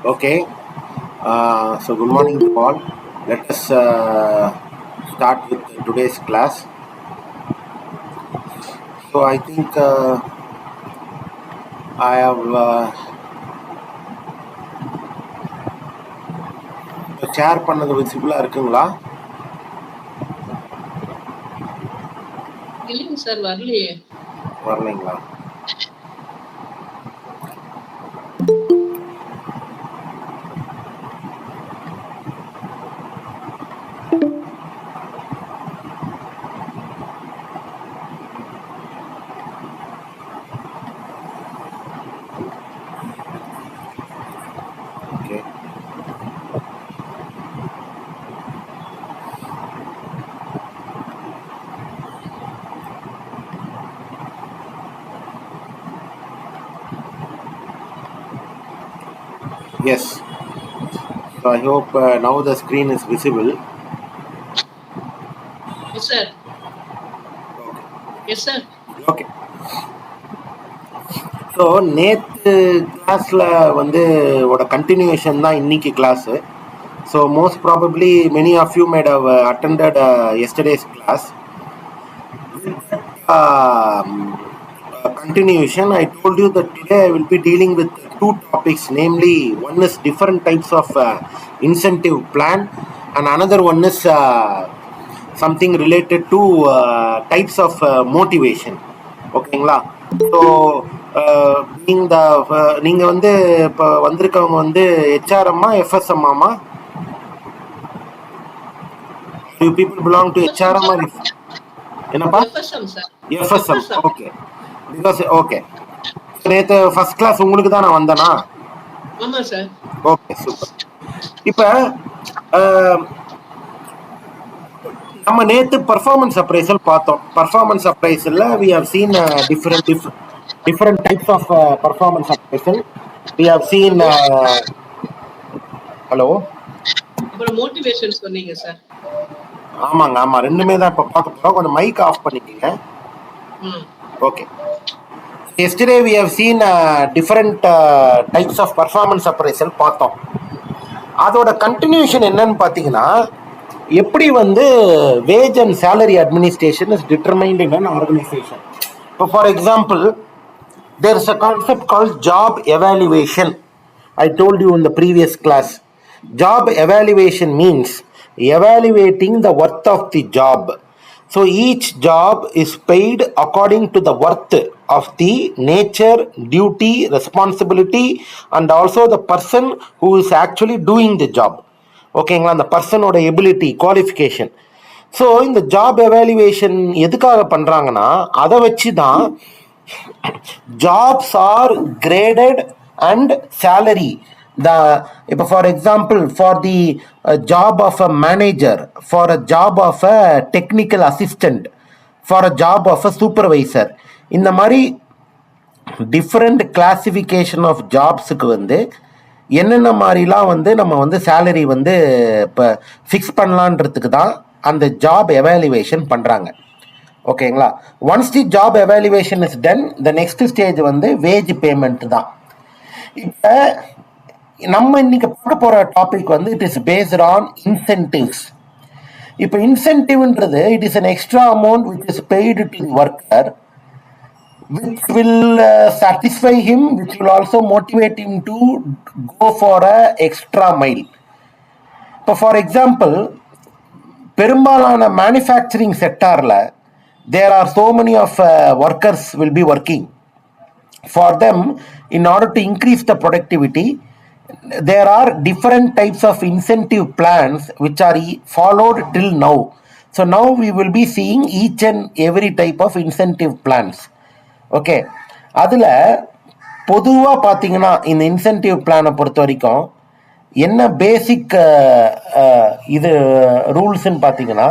Okay, so good morning to all. Let us start with today's class. So I think I have share பண்ணது விசிபிளா இருக்குங்களா? இல்லைங்க sir, வரலையே. வரலைங்களா? Okay. Yes. So I hope now the screen is visible. Yes, sir. Yes, sir. Okay. So நேற்று கிளாஸில் வந்து continuation தான் இன்னைக்கு class. So most probably many of you might have attended yesterday's class. Continuation, I told you that today I will be dealing with two topics, namely one is different types of incentive plan and another one is something related to types of motivation. ஓகேங்களா? So நீங்கள் வந்து இப்போ வந்திருக்கவங்க வந்து ஹெச்ஆர்எம்மா எஃப்எஸ்எம்மாமா? You people belong to HRM or என்னப்பா? FSM. Okay, because okay. நேற்று ஃபர்ஸ்ட் கிளாஸ் உங்களுக்கு தான் நான் வந்தேனா? Okay, super. இப்போ நம்ம நேற்று பர்ஃபார்மன்ஸ் அப்ரைசல் பார்த்தோம். பர்ஃபார்மன்ஸ் அப்ரைசல்ல we have seen different types of performance appraisal. We have seen hello, அப்புறம் மோட்டிவேஷன் சொன்னீங்க சார். ஆமாங்க, ஆமா, ரெண்டுமே தான் இப்போ பார்க்க போறோம். கொஞ்சம் மைக் ஆஃப் பண்ணிக்கீங்க. Okay. Yesterday we have seen different types of performance appraisal பார்த்தோம். அதோட கண்டினியூஷன் என்னன்னு பார்த்தீங்கன்னா, எப்படி வந்து wage and salary administration is determined in an organisation. இப்போ for example, there is a concept called job evaluation. I told you in the previous class. Job evaluation means evaluating the worth of the job. So each job is paid according to the worth of the nature, duty, responsibility and also the person who is actually doing the job. ஓகேங்களா? அந்த பர்சனோட ability, qualification. So இந்த job evaluation எதுக்காக பண்ணுறாங்கன்னா, அதை வச்சு தான் jobs are graded and salary. இப்போ for example, for the job of a manager, for a job of a technical assistant, for a job of a supervisor, இந்த மாதிரி different classification of ஜாப்ஸுக்கு வந்து என்னென்ன மாதிரிலாம் வந்து நம்ம வந்து சேலரி வந்து இப்போ ஃபிக்ஸ் பண்ணலான்றதுக்கு தான் அந்த ஜாப் எவாலுவேஷன் பண்ணுறாங்க. ஓகேங்களா? Once the job evaluation is done, the next stage வந்து வேஜ் பேமெண்ட் தான். இப்போ நம்ம இன்னைக்கு பார்க்க போகிற டாபிக் வந்து it is based on incentives. இப்போ இன்சென்டிவ்ன்றது it is an extra amount which is paid to the worker, which will satisfy him, which will also motivate him to go for a extra mile. இப்போ for example, பெரும்பாலான manufacturing செக்டாரில் there are so many of workers will be working. For them, in order to increase the productivity, there are different types of incentive plans which are followed till now. So now we will be seeing each and every type of incentive plans. Okay, அதில் பொதுவாக பார்த்தீங்கன்னா இந்த incentive பிளானை பொறுத்த வரைக்கும் என்ன பேசிக் இது ரூல்ஸ்ன்னு பார்த்தீங்கன்னா,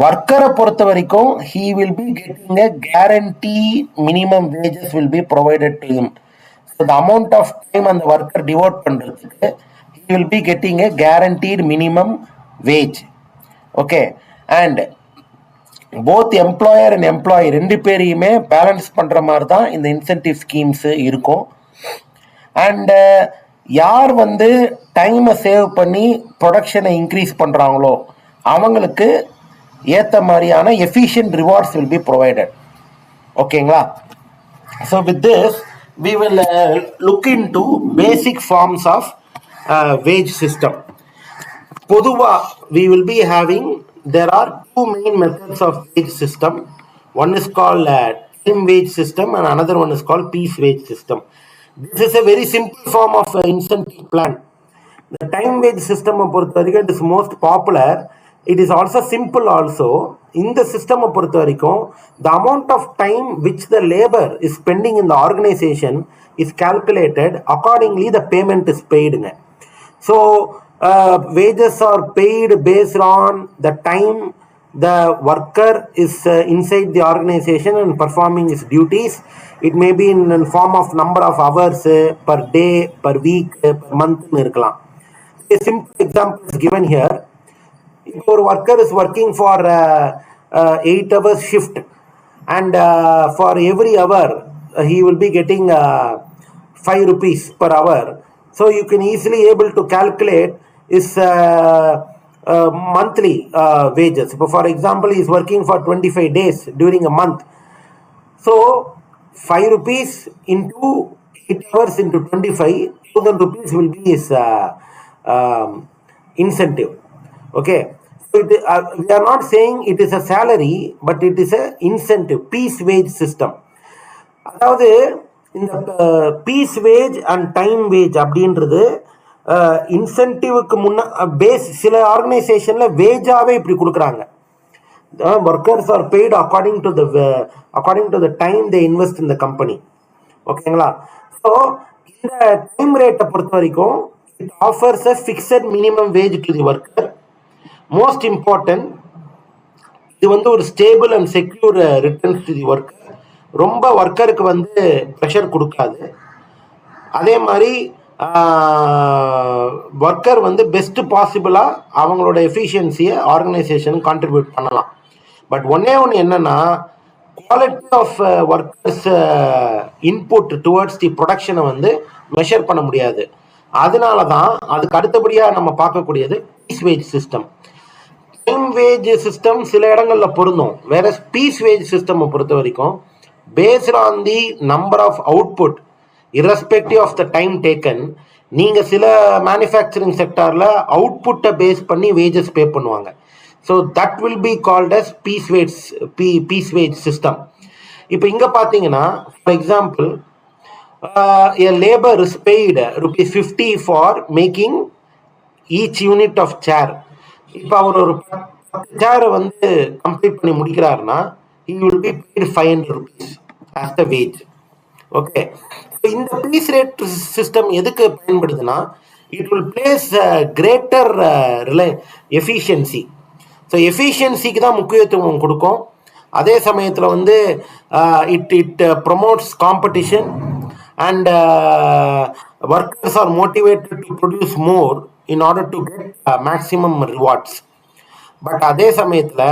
ஒர்க்கரை பொறுத்த வரைக்கும் he will be getting a guarantee minimum wages will be provided to him. So the amount of time அந்த ஒர்க்கர் டிவோட் பண்ணுறதுக்கு he will be getting a guaranteed minimum wage. Okay, and both employer and employee ரெண்டு பேரையுமே balance பண்ணுற மாதிரி தான் இந்த incentive schemes இருக்கும். And யார் வந்து டைமை சேவ் பண்ணி ப்ரொடக்ஷனை இன்க்ரீஸ் பண்ணுறாங்களோ அவங்களுக்கு ஏற்ற மாதிரியான efficient rewards will be provided. ஓகேங்களா? So with this we will look into basic forms of wage system. பொதுவா we will be having, there are two main methods of wage system. One is called time wage system and another one is called piece wage system. This is a very simple form of incentive plan. The time wage system பொறுத்த வரைக்கும் it is most popular. It is also simple also. இந்த system பொறுத்த வரைக்கும் the amount of time which the labor is spending in the organization is calculated, accordingly the payment is paid. So wages are paid based on the time the worker is inside the organization and performing his duties. It may be in the form of number of hours per day, per week, per month. A simple example is given here. If your worker is working for 8 hours shift and for every hour he will be getting 5 rupees per hour, so you can easily able to calculate his monthly wages. For example, he is working for 25 days during a month, so 5 rupees into 8 hours into 25, 1000 rupees will be his incentive. Okay, so we are not saying it is a salary, but it is a incentive, piece wage system. அதாவது இந்த piece wage and time wage அப்படின்றது இன்சென்டிவ்க்கு base சில ஆர்கனைசேஷன்ல வேஜாவே இப்படி கொடுக்குறாங்க. Workers are paid according to the time they invest in the company. ஓகேங்களா? ஸோ இந்த டைம் ரேட்டை பொறுத்த வரைக்கும் it offers a fixed minimum wage to the worker. Most important, இது வந்து ஒரு stable and secure returns to the worker. ரொம்ப ஒர்க்கருக்கு வந்து ப்ரெஷர் கொடுக்காது. அதே மாதிரி ஒர்க்கர் வந்து பெஸ்ட் பாசிபிளாக அவங்களோட எஃபிஷியன்சியை ஆர்கனைசேஷனுக்கு கான்ட்ரிபியூட் பண்ணலாம். பட் ஒன்னே ஒன்று என்னன்னா, quality of workers input towards the ப்ரொடக்ஷனை வந்து மெஷர் பண்ண முடியாது. அதனால தான் அதுக்கு அடுத்தபடியாக நம்ம பார்க்கக்கூடியது piece wage system. Time wage system சில இடங்களில் பொருந்தும். வேற பீஸ் வேஜ் சிஸ்டம் பொறுத்த வரைக்கும் based on the number of output irrespective of the time taken, நீங்க சில மேனுஃபேக்சரிங் செக்டார்ல அவுட்புட்டை பேஸ் பண்ணி வேஜஸ் பே பண்ணுவாங்க. So that will be called as piece wage system. இப்போ இங்க பாத்தீங்கன்னா, for example, a labor is paid ₹50 for making each unit of chair. இப்போ அவர் ஒரு சேரை வந்து கம்ப்ளீட் பண்ணி முடிக்கிறாருன்னா he will be paid ₹500 as the wage. Okay, so இந்த piece rate system எதுக்கு பயன்படுதுன்னா, it will place greater efficiency. So எஃபிஷியன்சிக்கு தான் முக்கியத்துவம் கொடுக்கும். அதே சமயத்தில் வந்து it promotes competition and workers are motivated to produce more in order to get maximum rewards. But அதே சமயத்தில்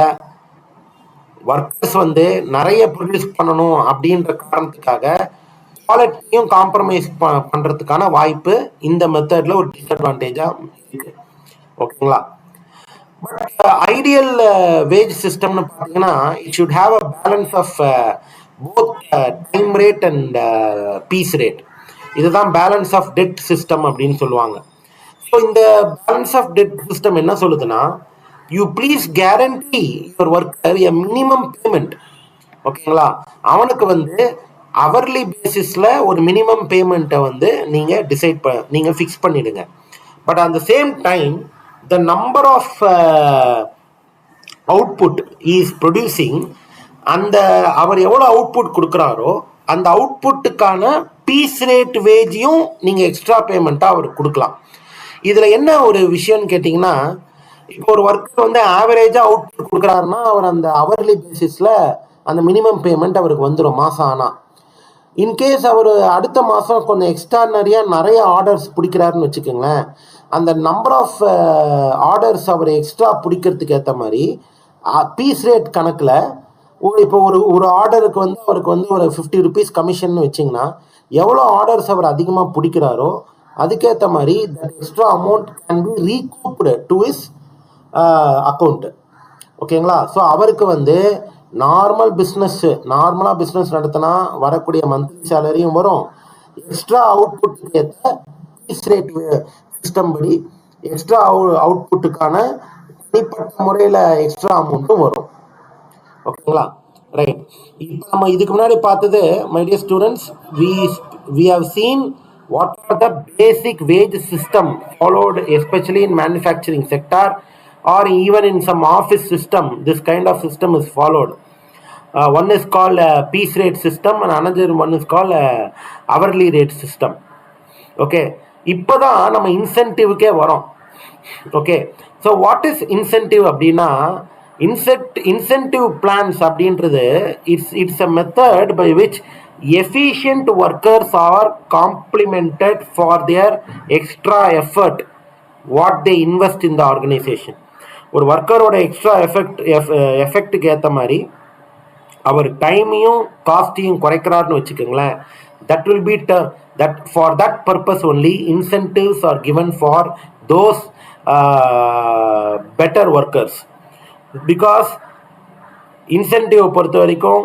ஒர்க்கர்ஸ் வந்து நிறைய ப்ரொடியூஸ் பண்ணணும் அப்படின்ற காரணத்துக்காக குவாலிட்டியும் காம்ப்ரமைஸ் பண்ணுறதுக்கான வாய்ப்பு இந்த மெத்தடில் ஒரு டிஸ்அட்வான்டேஜாக இருக்கு. ஓகேங்களா? பட் ஐடியல் வேஜ் சிஸ்டம்னு பார்த்தீங்கன்னா, it should have a balance of both time rate and piece rate. இதுதான் பேலன்ஸ் ஆஃப் டெட் சிஸ்டம் அப்படின்னு சொல்லுவாங்க. ஸோ இந்த பேலன்ஸ் ஆஃப் டெட் சிஸ்டம் என்ன சொல்லுதுன்னா, you please guarantee your worker a minimum payment. ஓகேங்களா? அவனுக்கு வந்து அவர்லி பேசிஸில் ஒரு மினிமம் பேமெண்ட்டை வந்து நீங்கள் ஃபிக்ஸ் பண்ணிடுங்க. But at the same time the number of output is producing, அந்த அவர் எவ்வளோ அவுட்புட் கொடுக்குறாரோ அந்த அவுட்புட்டுக்கான பீஸ் ரேட் வேஜையும் நீங்கள் எக்ஸ்ட்ரா பேமெண்ட்டாக அவருக்கு கொடுக்கலாம். இதில் என்ன ஒரு விஷயம்னு கேட்டிங்கன்னா, இப்போ ஒரு ஒர்க்கர் வந்து ஆவரேஜாக அவுட்புட் கொடுக்குறாருன்னா அவர் அந்த அவர்லி பேசிஸில் அந்த மினிமம் பேமெண்ட் அவருக்கு வந்துடும் மாதம். ஆனால் இன்கேஸ் அவர் அடுத்த மாதம் கொஞ்சம் எக்ஸ்ட்ரானரியாக நிறைய ஆர்டர்ஸ் பிடிக்கிறாருன்னு வச்சுக்கோங்களேன், அந்த நம்பர் ஆஃப் ஆர்டர்ஸ் அவர் எக்ஸ்ட்ரா பிடிக்கிறதுக்கு ஏற்ற மாதிரி பீஸ் ரேட் கணக்கில் இப்போ ஒரு ஆர்டருக்கு வந்து அவருக்கு வந்து ஒரு ₹50 கமிஷன் வச்சிங்கன்னா, எவ்வளோ ஆர்டர்ஸ் அவர் அதிகமாக பிடிக்கிறாரோ அதுக்கேற்ற மாதிரி that extra amount can be recouped to is account. ஓகேங்களா? ஸோ அவருக்கு வந்து நார்மலாக பிஸ்னஸ் நடத்தினா வரக்கூடிய மந்த்லி சேலரியும் வரும், எக்ஸ்ட்ரா அவுட்புட் ஏற்ற பீஸ் ரேட் சிஸ்டம் படி எக்ஸ்ட்ரா அவுட்புட்டுக்கான தனிப்பட்ட முறையில் எக்ஸ்ட்ரா அமௌண்ட்டும் வரும். ஓகேங்களா? ரைட். இப்போ நம்ம இதுக்கு முன்னாடி பார்த்தது, my dear students, we have seen what are the basic wage system followed, especially in manufacturing sector or even in some office system. This kind of system is followed. One is called piece rate system and another one is called hourly rate system. Okay, இப்போதான் நம்ம இன்சென்டிவ்க்கே வரோம். Okay, so what is incentive அப்படின்னா, incentive plans அப்படின்றது it's a method by which efficient workers are complimented for their extra effort what they invest in the organization. ஒரு ஒர்க்கரோட extra எஃபெக்ட்டுக்கு ஏற்ற மாதிரி அவர் டைமையும் காஸ்டையும் குறைக்கிறார்னு வச்சுக்கோங்களேன். that will be that for that purpose only incentives are given for those better workers. because incentive பொறுத்த வரைக்கும்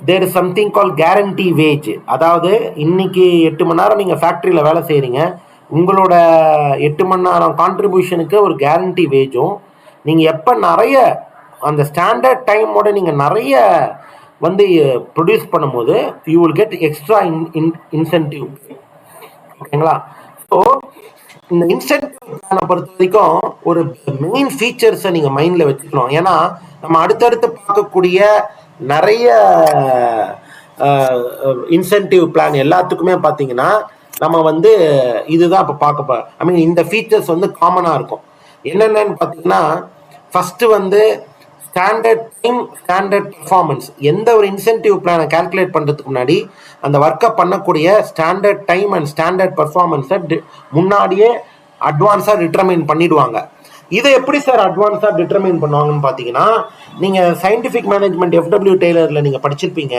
there is something call guarantee wage. அதாவது இன்னைக்கு 8 மணி நேரம் நீங்கள் ஃபேக்ட்ரியில் வேலை செய்கிறீங்க, உங்களோட 8 மணி நேரம் கான்ட்ரிபியூஷனுக்கு ஒரு கேரண்டி வேஜும், நீங்கள் எப்போ நிறைய அந்த ஸ்டாண்டர்ட் டைமோட நீங்கள் நிறைய வந்து ப்ரொடியூஸ் பண்ணும்போது you will get extra incentive. ஓகேங்களா? ஸோ இந்த இன்சென்டிவ் பிளானை பொறுத்த வரைக்கும் ஒரு மெயின் ஃபீச்சர்ஸை நீங்கள் மைண்டில் வச்சுக்கணும். ஏன்னா நம்ம அடுத்தடுத்து பார்க்கக்கூடிய நிறைய இன்சென்டிவ் பிளான் எல்லாத்துக்குமே பார்த்தீங்கன்னா நம்ம வந்து இதுதான் இப்போ பார்க்க இந்த ஃபீச்சர்ஸ் வந்து காமனாக இருக்கும். என்னென்னு பார்த்தீங்கன்னா, ஃபஸ்ட்டு வந்து ஸ்டாண்டர்ட் டைம், ஸ்டாண்டர்ட் பர்ஃபார்மன்ஸ். எந்த ஒரு இன்சென்டிவ் பிளானை கால்குலேட் பண்ணுறதுக்கு முன்னாடி அந்த ஒர்க்கை பண்ணக்கூடிய ஸ்டாண்டர்ட் டைம் அண்ட் ஸ்டாண்டர்ட் பர்ஃபார்மன்ஸை முன்னாடியே அட்வான்ஸாக டிட்டர்மைன் பண்ணிடுவாங்க. இதை எப்படி சார் அட்வான்ஸாக டிட்டர்மைன் பண்ணுவாங்கன்னு பார்த்தீங்கன்னா, நீங்கள் சயின்டிஃபிக் மேனேஜ்மெண்ட் FW டெய்லரில் நீங்கள் படிச்சிருப்பீங்க,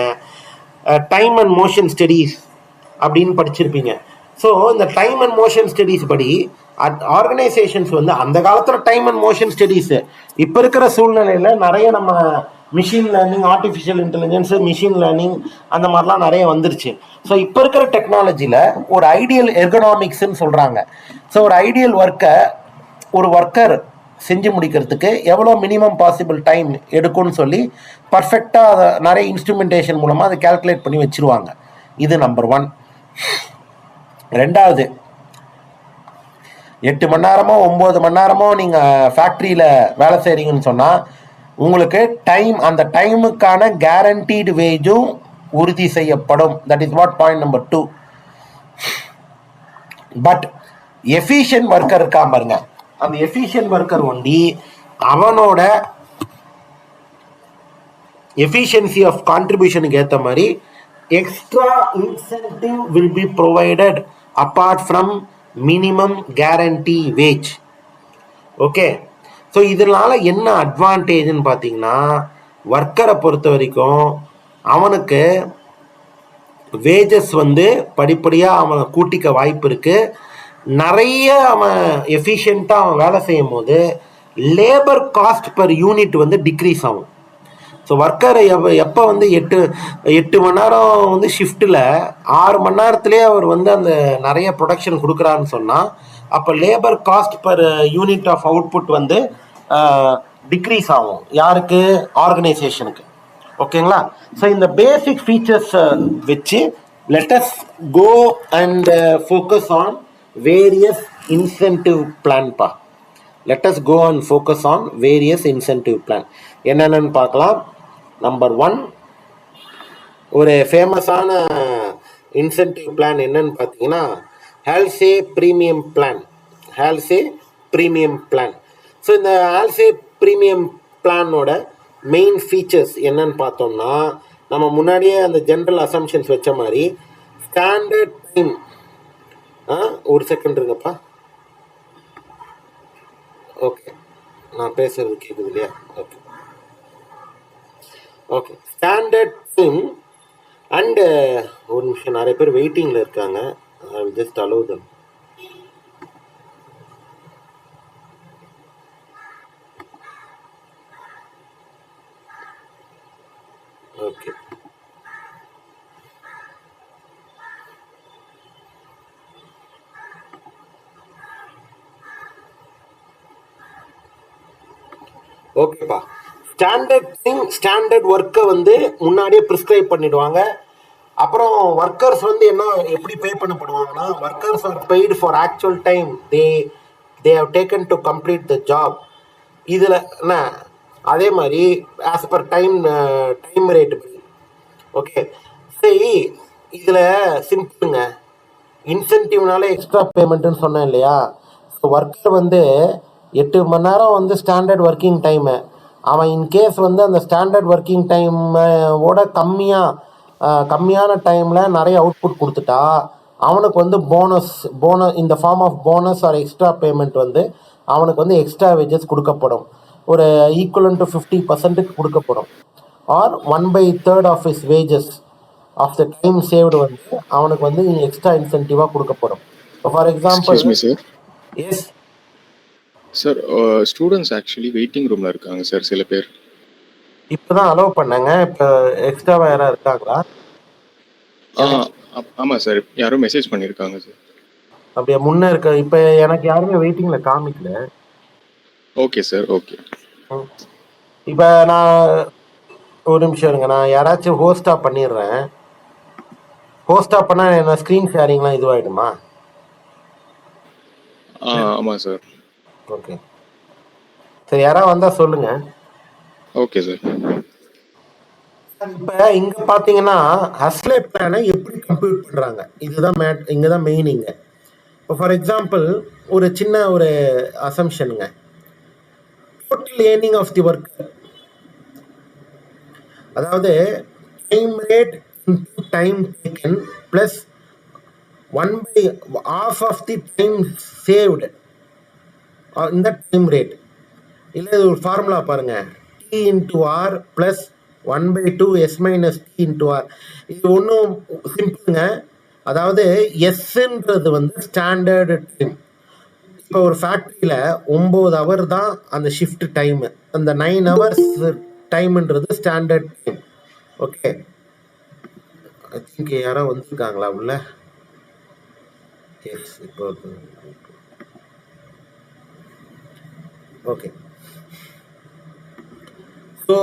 டைம் அண்ட் மோஷன் ஸ்டடீஸ் அப்படின்னு படிச்சிருப்பீங்க. ஸோ இந்த டைம் அண்ட் மோஷன் ஸ்டடீஸ் படி ஆர்கனைசேஷன்ஸ் வந்து அந்த காலத்தில் டைம் அண்ட் மோஷன் ஸ்டடீஸு, இப்போ இருக்கிற சூழ்நிலையில் நிறைய நம்ம machine learning, artificial intelligence, machine learning அந்த மாதிரிலாம் நிறைய வந்துருச்சு. ஸோ இப்போ இருக்கிற டெக்னாலஜியில் ஒரு ஐடியல் எர்கனாமிக்ஸ்ன்னு சொல்கிறாங்க. ஸோ ஒரு ஐடியல் ஒர்க்கை ஒரு ஒர்க்கர் செஞ்சு முடிக்கிறதுக்கு எவ்வளோ மினிமம் பாசிபிள் டைம் எடுக்கும்னு சொல்லி பர்ஃபெக்டாக அதை நிறைய இன்ஸ்ட்ருமெண்டேஷன் மூலமாக அதை கால்குலேட் பண்ணி வச்சுருவாங்க. இது நம்பர் 1. ரெண்டாவது, 8 மணி நேரமோ 9 மணி நேரமோ நீங்கள் ஃபேக்ட்ரியில் வேலை செய்கிறீங்கன்னு சொன்னால் உங்களுக்கு அந்த டைமுக்கான கேரண்டீடு வேஜும் உறுதி செய்யப்படும். That is what point number 2. But efficient worker இருக்கான் பாருங்க, அந்த எஃபிஷியன்ட் ஒர்க்கர் ஒண்டி அவனோட எஃபிஷியன்சி ஆஃப் கான்ட்ரிபியூஷனுக்கு ஏற்ற மாதிரி extra incentive will be provided apart from minimum guarantee wage. Okay, so இதனால என்ன அட்வான்டேஜ்னு பார்த்தீங்கன்னா, ஒர்க்கரை பொறுத்த வரைக்கும் அவனுக்கு வேஜஸ் வந்து படிப்படியாக அவனை கூட்டிக்க வாய்ப்பு இருக்குது. நிறைய அவன் எஃபிஷியண்ட்டாக அவன் வேலை செய்யும் போது லேபர் காஸ்ட் பர் யூனிட் வந்து டிக்ரீஸ் ஆகும். ஸோ ஒர்க்கரை எப்போ வந்து 8 மணி நேரம் வந்து ஷிஃப்ட்டில் 6 மணி நேரத்துலேயே அவர் வந்து அந்த நிறைய ப்ரொடக்ஷன் கொடுக்குறாருன்னு சொன்னால் அப்போ labour cost per unit of output வந்து டிக்ரீஸ் ஆகும். யாருக்கு? ஆர்கனைசேஷனுக்கு. ஓகேங்களா? ஸோ இந்த பேசிக் ஃபீச்சர்ஸ் வச்சு let us go and focus on various incentive பிளான்பா. Let us go and focus on various incentive plan. என்னென்னு பார்க்கலாம். நம்பர் 1, ஒரு ஃபேமஸான இன்சென்டிவ் பிளான் என்னன்னு பார்த்தீங்கன்னா Halsey premium plan. Halsey premium plan. So இந்த ஹால்சே ப்ரீமியம் பிளானோட மெயின் ஃபீச்சர்ஸ் என்னன்னு பார்த்தோம்னா, நம்ம முன்னாடியே அந்த ஜென்ரல் அசம்ஷன்ஸ் வச்ச மாதிரி ஸ்டாண்டர்ட் டைம். ஒரு செகண்ட் இருங்கப்பா. ஓகே, நான் பேசுறது கேட்குது இல்லையா? Okay okay, standard time and ஒரு நிமிஷம், நிறைய பேர் வெயிட்டிங்கில் இருக்காங்க, I will just allow them. Okay. ஓகேப்பா. ஸ்டாண்டர்ட் ஒர்க்கை வந்து முன்னாடியே ப்ரிஸ்கிரைப் பண்ணிடுவாங்க. அப்புறம் ஒர்க்கர்ஸ் வந்து என்ன எப்படி பே பண்ணப்படுவாங்கன்னா, workers are paid for actual time they have taken to complete the job. இதில் என்ன அதே மாதிரி as per time rate. Okay, சரி. இதில் சிம்பிளுங்க, இன்சென்டிவ்னால எக்ஸ்ட்ரா பேமெண்ட்டுன்னு சொன்னேன் இல்லையா. ஸோ ஒர்க்கர் வந்து 8 மணி நேரம் வந்து ஸ்டாண்டர்ட் ஒர்க்கிங் டைமு. அவன் இன்கேஸ் வந்து அந்த ஸ்டாண்டர்ட் ஒர்க்கிங் டைமோட கம்மியான டைமில் நிறைய அவுட்புட் கொடுத்துட்டா அவனுக்கு வந்து போனஸ் இந்த form of bonus or extra payment வந்து அவனுக்கு வந்து எக்ஸ்ட்ரா வேஜஸ் கொடுக்கப்படும். ஒரு ஈக்குவலன் டு 50% கொடுக்கப்படும். Or 1/3 of his wages of the time saved வந்து அவனுக்கு வந்து எக்ஸ்ட்ரா இன்சென்டிவாக கொடுக்கப்படும். For example, excuse me sir. Yes sir, students actually waiting ரூமில் இருக்காங்க சார் சில பேர். இப்போ தான் அலோவ் பண்ணாங்க. இப்போ எக்ஸ்ட்ராவாக யாராவது இருக்காங்களா? ஆமாம் சார், யாரோ மெசேஜ் பண்ணியிருக்காங்க சார். அப்படியே முன்னே இருக்க. இப்போ எனக்கு யாருமே வெயிட்டிங்கில் காமிக்கல. Okay sir, okay. இப்போ நான் ஒரு நிமிஷம் இருங்க, நான் யாராச்சும் ஹோஸ்டாக பண்ணிடுறேன். ஹோஸ்டாக பண்ணால் என்ன ஸ்க்ரீன் ஷேரிங்லாம் இதுவாகிடுமா? ஆமாம் சார். ஓகே, சரி. யாராவது வந்தால் சொல்லுங்கள். Okay sir. இப்போ இங்கே பார்த்தீங்கன்னா ஹஸ்லே பிளானை எப்படி கம்ப்யூட் பண்ணுறாங்க, இதுதான் இங்கே தான் மெயினிங்க. இப்போ ஃபார் எக்ஸாம்பிள் ஒரு சின்ன ஒரு அசம்ஷனுங்க. Total earning of the work, அதாவது time rate time taken plus 1/2 of the time saved இந்த டைம் ரேட். இல்லை இது ஒரு ஃபார்முலா பாருங்கள், T into R plus 1/2 S minus T into R. இது ஒன்றும் சிம்பிளுங்க. அதாவது எஸ்ன்றது வந்து ஸ்டாண்டர்டு டைம். இப்போ ஒரு ஃபேக்ட்ரியில் 9 ஹவர் தான் அந்த ஷிஃப்ட் டைமு. அந்த 9 ஹவர்ஸ் டைம்ன்றது standard time. Okay, I think யாரோ வந்துருக்காங்களா உள்ள? எஸ், இப்போ ஓகே. ஸோ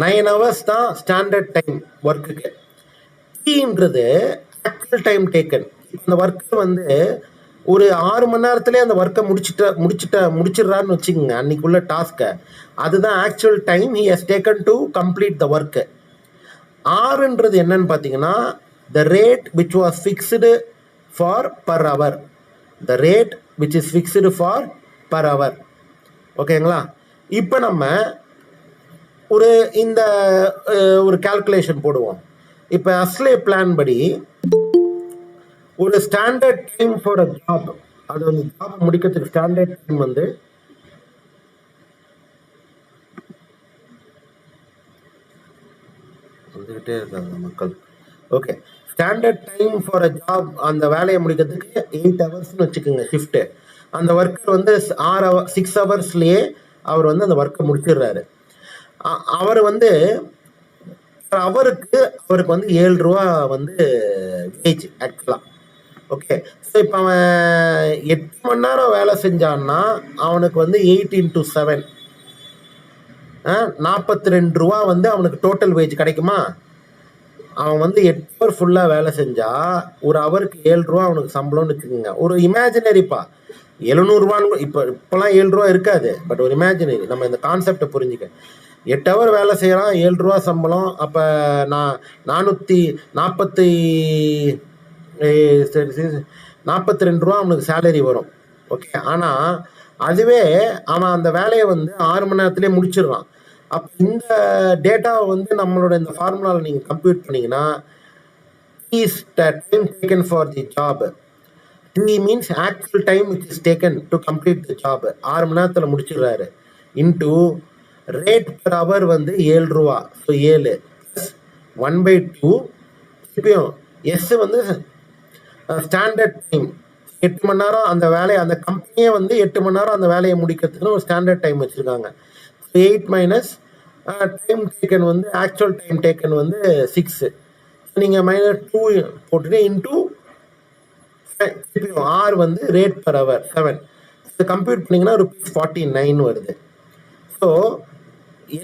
9 ஹவர்ஸ் தான் ஸ்டாண்டர்ட் டைம் ஒர்க்குக்கு. டீன்றது ஆக்சுவல் டைம் டேக்கன். இந்த ஒர்க்கர் வந்து ஒரு 6 மணி நேரத்துலேயே அந்த ஒர்க்கை முடிச்சிடுறான்னு வச்சுக்கோங்க, அன்னைக்குள்ள டாஸ்க்கை. அதுதான் actual time he has taken to complete the work. ஆறுன்றது என்னன்னு பார்த்தீங்கன்னா the rate which was fixed for per hour. The rate which is fixed for per hour. ஓகேங்களா? இப்போ நம்ம ஒரு கால்குலேஷன் போடுவோம். இப்போ அஸ்லே பிளான் படி ஒரு standard time for a job, அது வந்து ஜாப் முடிக்கிறதுக்கு ஸ்டாண்டர்ட் டைம் வந்து வந்துக்கிட்டே இருக்காங்க மக்கள். Okay, standard time for a job, அந்த வேலையை முடிக்கிறதுக்கு 8 ஹவர்ஸ்னு வச்சுக்கோங்க ஷிஃப்ட்டு. அந்த ஒர்க்கர் வந்து 6 ஹவர்ஸ்லேயே அவர் வந்து அந்த ஒர்க்கை முடிச்சிடுறாரு. அவர் வந்து அவருக்கு வந்து 7 ரூபா வந்து வேஜ் ஆக்சுவலாக. ஓகே, ஸோ இப்போ அவன் 8 மணி நேரம் வேலை செஞ்சான்னா அவனுக்கு வந்து 8 இன்ட்டு 7 42 ரூபா வந்து அவனுக்கு டோட்டல் வேஜ் கிடைக்குமா? அவன் வந்து 8 ஹவர் ஃபுல்லாக வேலை செஞ்சால் ஒரு ஹவருக்கு 7 ரூபா அவனுக்கு சம்பளம்னு வச்சுக்கோங்க. ஒரு இமேஜினரிப்பா, 700ரூவான்னு இப்போலாம் 7 ரூபா இருக்காது, பட் ஒரு இமேஜினரி. நம்ம இந்த கான்செப்டை புரிஞ்சுக்க. 8 ஹவர் வேலை செய்கிறான், 7 ரூபா சம்பளம். அப்போ நான் 42 ரூபா அவனுக்கு சேலரி வரும். ஓகே, ஆனால் அதுவே அவன் அந்த வேலையை வந்து 6 மணி நேரத்துலேயே முடிச்சிடுறான். அப்போ இந்த டேட்டாவை வந்து நம்மளோட இந்த ஃபார்முலாவில் நீங்கள் கம்ப்யூட் பண்ணிங்கன்னா is the time taken for the job. T means actual time which is taken to complete the job. 6 மணி நேரத்தில் முடிச்சிடுறாரு. இன்டூ ரேட் பர் ஹவர் வந்து 7 ரூபா. ஸோ 7 +1/2 இப்பயும் எஸ் வந்து ஸ்டாண்டர்ட் டைம் 8 மணி நேரம் அந்த வேலையை, அந்த கம்பெனியே வந்து 8 மணி நேரம் அந்த வேலையை முடிக்கிறதுக்குன்னு ஒரு ஸ்டாண்டர்ட் டைம் வச்சுருக்காங்க. 8 மைனஸ் டைம் டேக்கன் வந்து ஆக்சுவல் டைம் டேக்கன் வந்து 6. நீங்கள் -2 போட்டுட்டு இன்டூ ஆர் வந்து ரேட் பர் ஹவர் 7. இது கம்ப்யூட் பண்ணிங்கன்னா ₹49 வருது. ஸோ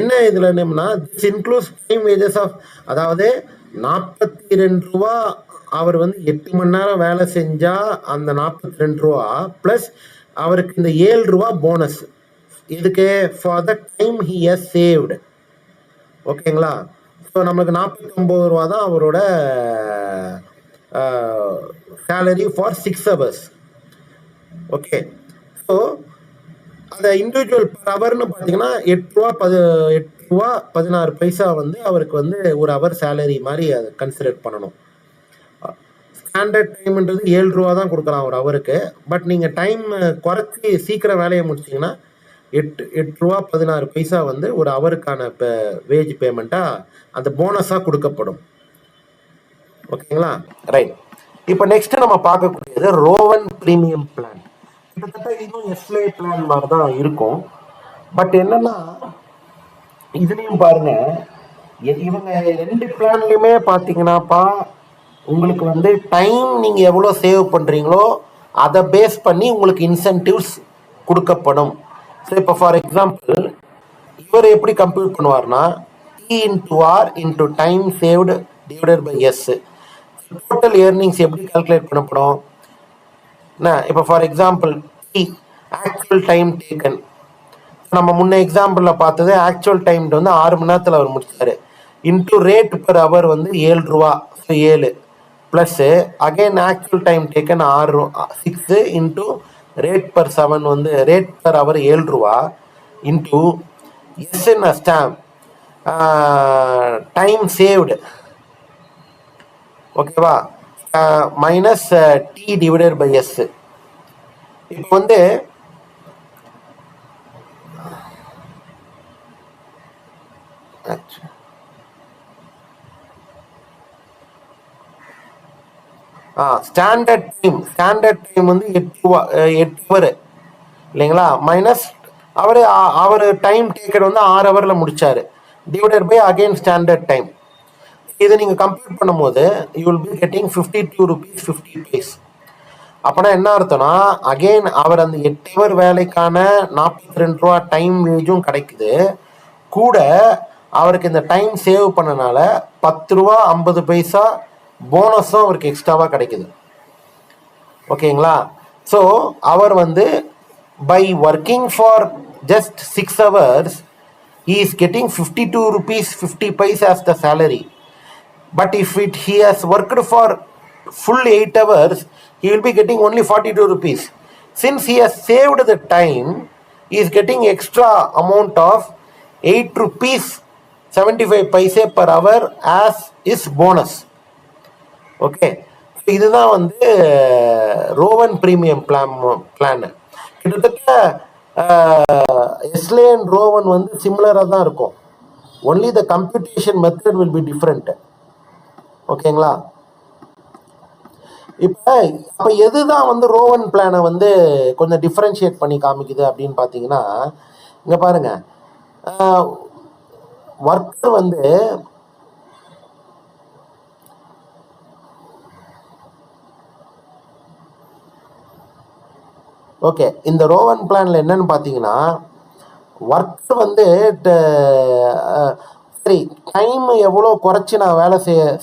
என்ன இதில் என்னம்னா this includes time wages of, அதாவது ₹42 அவர் வந்து 8 மணி நேரம் வேலை செஞ்சால் அந்த ₹42 ப்ளஸ் அவருக்கு இந்த ₹7 போனஸ். இதுக்கு for the time he has saved. ஓகேங்களா? ஸோ நம்மளுக்கு ₹49 தான் அவரோட salary for 6 hours. Okay. So அந்த இண்டிவிஜுவல் பர் ஹவர்னு பார்த்தீங்கன்னா ₹8.16 வந்து அவருக்கு வந்து ஒரு ஹவர் சேலரி மாதிரி அதை கன்சிடர் பண்ணணும். ஸ்டாண்டர்ட் டைம்ன்றது ₹7 தான் கொடுக்கலாம் ஒரு ஹவருக்கு. பட் நீங்கள் டைம் குறைச்சி சீக்கிரம் வேலையை முடிச்சிங்கன்னா ₹8.16 வந்து ஒரு ஹவருக்கான வேஜ் பேமெண்ட்டாக அந்த போனஸாக கொடுக்கப்படும். ஓகேங்களா? ரைட். இப்போ நெக்ஸ்ட் நம்ம பார்க்கக்கூடியது ரோவன் ப்ரீமியம் பிளான். கிட்டத்தட்ட இதுவும் எஸ்லே பிளான் மாதிரி தான் இருக்கும். பட் என்னன்னா இதுலேயும் பாருங்க, இவங்க 2 பிளான்லையுமே பார்த்தீங்கன்னாப்பா உங்களுக்கு வந்து டைம் நீங்கள் எவ்வளோ சேவ் பண்ணுறீங்களோ அதை பேஸ் பண்ணி உங்களுக்கு இன்சென்டிவ்ஸ் கொடுக்கப்படும். ஸோ இப்போ ஃபார் எக்ஸாம்பிள் இவர் எப்படி கம்ப்யூட் பண்ணுவார்னா T/R × time saved divided by S. Total earnings எப்படி கால்குலேட் பண்ணப்படும்? இப்போ for example the actual time taken, நம்ம முன்ன எக்ஸாம்பிளில் பார்த்தது ஆக்சுவல் டைம் வந்து 6 மணி நேரத்தில் அவர் முடிச்சாரு. இன்டூ ரேட் பர் ஹவர் வந்து ₹7, so 7 plus again actual time taken 6 into rate per 7 வந்து rate per hour ₹7 into SN stamp time saved. ஓகேவா? Minus T divided by S. இப்போ வந்து ஸ்டாண்டர்ட் டைம் வந்து 8 ஹவர் இல்லைங்களா? மைனஸ் அவர் டைம் டேக்கன் வந்து 6 ஹவரில் முடிச்சாரு divided by again standard time. இதை நீங்கள் கம்ப்யூட் பண்ணும்போது யூ வில் பி கெட்டிங் ₹52.50. அப்போனா என்ன அர்த்தம்னா அகெயின் அவர் அந்த 8 ஹவர் வேலைக்கான ₹42 டைம் வேஜும் கிடைக்குது, கூட அவருக்கு இந்த டைம் சேவ் பண்ணனால ₹10.50 போனஸும் அவருக்கு எக்ஸ்ட்ராவாக கிடைக்குது. ஓகேங்களா? ஸோ அவர் வந்து by working for just 6 hours he is getting ₹52.50 as the salary. But if he has worked for full 8 hours, he will be getting only ₹42. Since he has saved the time, he is getting extra amount of ₹8.75 per hour as his bonus. Okay. இதுதான் வந்து ரோவன் premium plan. கிட்டத்தட்ட எஸ்லே and ரோவன் வந்து சிமிலராக தான் இருக்கும். Only the computation method will be different. ஓகேங்களா? இப்போ எதுதான் வந்து ரோவன் பிளானை வந்து கொஞ்சம் டிஃப்ரென்ஷியேட் பண்ணி காமிக்குது அப்படின்னு பார்த்தீங்கன்னா, இங்கே பாருங்க, ஒர்க்கர் வந்து ஓகே, இந்த ரோவன் பிளானில் என்னன்னு பார்த்தீங்கன்னா ஒர்க் வந்து சரி டைம் எவ்வளோ குறைச்சி நான் வேலை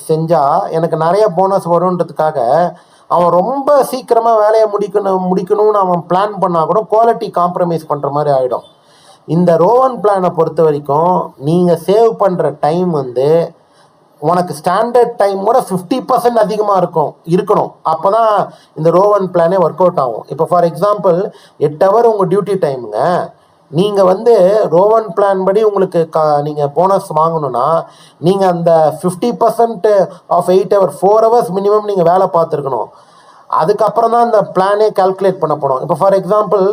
செஞ்சால் எனக்கு நிறைய போனஸ் வரும்ன்றதுக்காக அவன் ரொம்ப சீக்கிரமாக வேலையை முடிக்கணும்னு அவன் பிளான் பண்ணால் கூட குவாலிட்டி காம்ப்ரமைஸ் பண்ணுற மாதிரி ஆகிடும். இந்த ரோவன் பிளானை பொறுத்த வரைக்கும் நீங்கள் சேவ் பண்ணுற டைம் வந்து உனக்கு ஸ்டாண்டர்ட் டைமோட 50% அதிகமாக இருக்கணும். அப்போ தான் இந்த ரோவன் பிளானே ஒர்க் அவுட் ஆகும். இப்போ ஃபார் எக்ஸாம்பிள் 8 ஹவர் உங்கள் டியூட்டி டைமுங்க, நீங்கள் வந்து ரோவன் பிளான் படி உங்களுக்கு நீங்கள் போனஸ் வாங்கணும்னா நீங்கள் அந்த 50% ஆஃப் 8 ஹவர் 4 ஹவர்ஸ் மினிமம் நீங்கள் வேலை பார்த்துருக்கணும். அதுக்கப்புறம் தான் இந்த பிளானே கால்குலேட் பண்ணப்படும். இப்போ ஃபார் எக்ஸாம்பிள்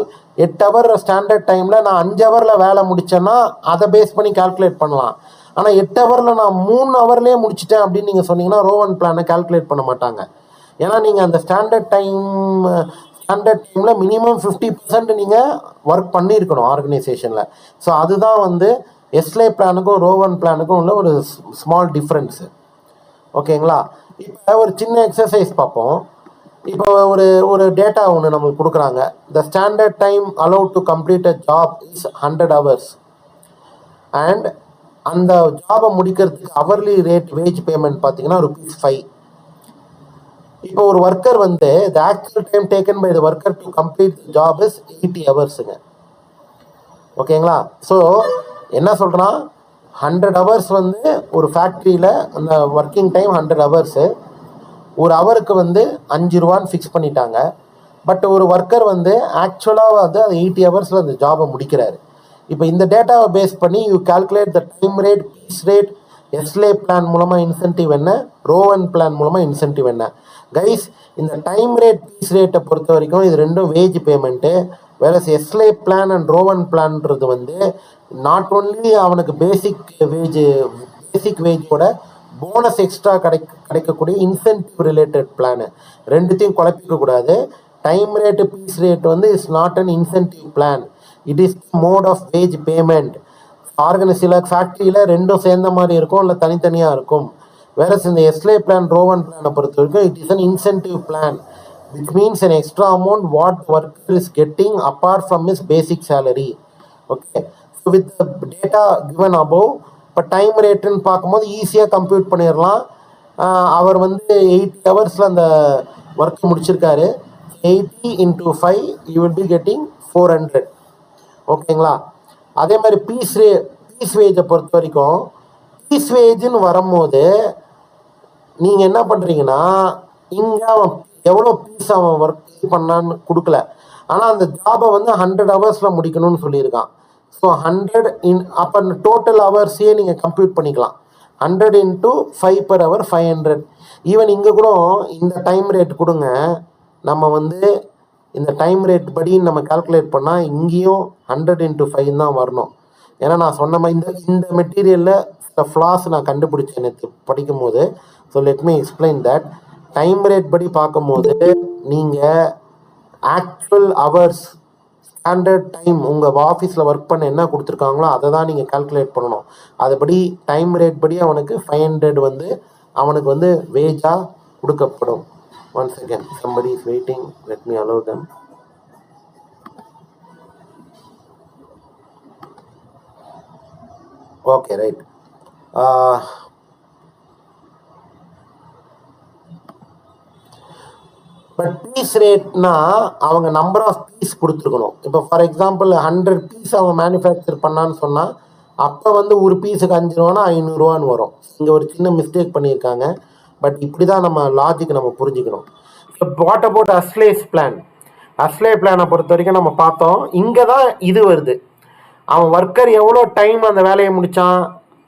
8 ஹவர் ஸ்டாண்டர்ட் டைமில் நான் 5 ஹவரில் வேலை முடித்தேன்னா அதை பேஸ் பண்ணி கால்குலேட் பண்ணலாம். ஆனால் 8 ஹவரில் நான் 3 ஹவர்லேயே முடிச்சிட்டேன் அப்படின்னு நீங்கள் சொன்னீங்கன்னா ரோவன் பிளானை கால்குலேட் பண்ண மாட்டாங்க. ஏன்னா நீங்கள் அந்த ஸ்டாண்டர்ட் டைமில் மினிமம் 50% நீங்கள் ஒர்க் பண்ணியிருக்கணும் ஆர்கனைசேஷனில். ஸோ அதுதான் வந்து எஸ்லே பிளானுக்கும் ரோவன் பிளானுக்கும் உள்ள ஒரு ஸ்மால் டிஃப்ரென்ஸு. ஓகேங்களா? இப்போ ஒரு சின்ன எக்ஸசைஸ் பார்ப்போம். இப்போ ஒரு டேட்டா ஒன்று நம்மளுக்கு கொடுக்குறாங்க. The standard time allot to complete a job is 100 hours and அந்த ஜாபை முடிக்கிறதுக்கு அவர்லி ரேட் வேஜ் பேமெண்ட் பார்த்தீங்கன்னா ₹5. இப்போ ஒரு ஒர்க்கர் வந்து the actual time taken by the worker to complete job is 80 hours. ஓகேங்களா? ஸோ என்ன சொல்கிறான், 100 hours வந்து ஒரு ஃபேக்ட்ரியில் அந்த ஒர்க்கிங் டைம் 100 hours. ஒரு ஹவருக்கு வந்து ₹5 ஃபிக்ஸ் பண்ணிட்டாங்க. பட் ஒரு ஒர்க்கர் வந்து ஆக்சுவலாக வந்து அது 80 hours அந்த ஜாபை முடிக்கிறாரு. இப்போ இந்த டேட்டாவை பேஸ் பண்ணி you calculate the time rate, piece rate, எஸ்லே பிளான் மூலமாக இன்சென்டிவ் என்ன, ரோவன் பிளான் மூலமாக இன்சென்டிவ் என்ன. கைஸ், இந்த டைம் ரேட், பீஸ் ரேட்டை பொறுத்த வரைக்கும் இது ரெண்டும் வேஜ் பேமெண்ட்டு. வேற எஸ்லே பிளான் அண்ட் ரோவன் பிளான்றது வந்து நாட் ஓன்லி அவனுக்கு பேசிக் வேஜோட போனஸ் எக்ஸ்ட்ரா கிடைக்கக்கூடிய இன்சென்டிவ் ரிலேட்டட் பிளானு. ரெண்டுத்தையும் குழப்பிக்க கூடாது. டைம் ரேட்டு, பீஸ் ரேட் வந்து is not an incentive plan, it is mode of wage payment. சில ஃபேக்ட்ரியில் ரெண்டும் சேர்ந்த மாதிரி இருக்கும், இல்லை தனித்தனியாக இருக்கும். வேற இந்த எஸ்லே பிளான், ரோவன் பிளானை பொறுத்த வரைக்கும் it is an incentive plan which means an extra amount what worker is getting apart from his basic salary. Okay, so with the data given above, இப்போ டைம் ரேட்டுன்னு பார்க்கும்போது ஈஸியாக கம்ப்யூட் பண்ணிடலாம். அவர் வந்து 80 ஹவர்ஸில் அந்த ஒர்க் முடிச்சிருக்காரு. 80 × 5 யூ வில் பி கெட்டிங் 400. ஓகேங்களா? அதே மாதிரி பீஸ் வேஜை பொறுத்த வரைக்கும் பீஸ் வேஜ்னு வரும்போது நீங்கள் என்ன பண்ணுறீங்கன்னா, இங்கே அவன் எவ்வளோ பீஸ் அவன் ஒர்க் பண்ணான்னு கொடுக்கல, ஆனால் அந்த ஜாபை வந்து 100 ஹவர்ஸில் முடிக்கணும்னு சொல்லியிருக்கான். ஸோ 100 அப்போ அந்த டோட்டல் ஹவர்ஸையே நீங்கள் கம்ப்யூட் பண்ணிக்கலாம். 100 × 5 per hour 500. ஈவன் இங்கே கூட இந்த டைம் ரேட் கொடுங்க, நம்ம வந்து இந்த டைம் ரேட் படி நம்ம கால்குலேட் பண்ணால் இங்கேயும் 100 × 5 தான் வரணும். ஏன்னா நான் சொன்ன மாதிரி இந்த மெட்டீரியலில் சில ஃப்ளாஸ் நான் கண்டுபிடிச்சேன் நேற்று படிக்கும் போது. So let me explain that. Time rate படி பார்க்கும்போது நீங்கள் ஆக்சுவல் ஹவர்ஸ், ஸ்டாண்டர்ட் டைம் உங்கள் ஆஃபீஸில் ஒர்க் பண்ண என்ன கொடுத்துருக்காங்களோ அதை தான் நீங்கள் கால்குலேட் பண்ணணும். அதுபடி டைம் ரேட் படி அவனுக்கு 500 வந்து அவனுக்கு வந்து வேஜாக கொடுக்கப்படும். One second, somebody is waiting, let me allow them. Okay, right. But piece ரேட்னா அவங்க நம்பர் ஆஃப் பீஸ் கொடுத்துருக்கணும். இப்போ ஃபார் எக்ஸாம்பிள் 100 பீஸ் அவன் மேனுஃபேக்சர் பண்ணான்னு சொன்னால் அப்போ வந்து ஒரு பீஸுக்கு ₹5 ₹500 வரும். இங்கே ஒரு சின்ன மிஸ்டேக் பண்ணியிருக்காங்க. பட் இப்படி தான் நம்ம லாஜிக் நம்ம புரிஞ்சுக்கணும். So what about Halsey's plan? அஸ்லே பிளானை பொறுத்த வரைக்கும் நம்ம பார்த்தோம், இங்கே தான் இது வருது. அவன் ஒர்க்கர் எவ்வளோ டைம் அந்த வேலையை முடித்தான்,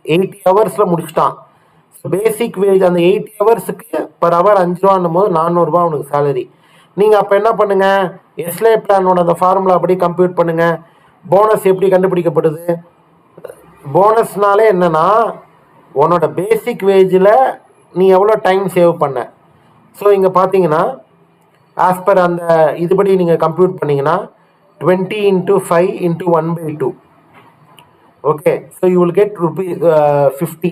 80 ஹவர்ஸில் முடிச்சிட்டான். பேசிக் வேஜ் அந்த 80 ஹவர்ஸுக்கு பர் ஹவர் ₹5 போது ₹400 அவனுக்கு சேலரி. நீங்கள் அப்போ என்ன பண்ணுங்கள், எஸ்லே பிளானோட அந்த ஃபார்முலா அப்படி கம்ப்யூட் பண்ணுங்கள். போனஸ் எப்படி கண்டுபிடிக்கப்படுது? போனஸ்னாலே என்னென்னா உன்னோட பேசிக் வேஜில் நீ எவ்வளோ டைம் சேவ் பண்ண. ஸோ இங்கே பார்த்தீங்கன்னா ஆஸ் பர் அந்த இதுபடி நீங்கள் கம்ப்யூட் பண்ணிங்கன்னா 20 × 5 × 1/2. Okay, so you will get ₹50.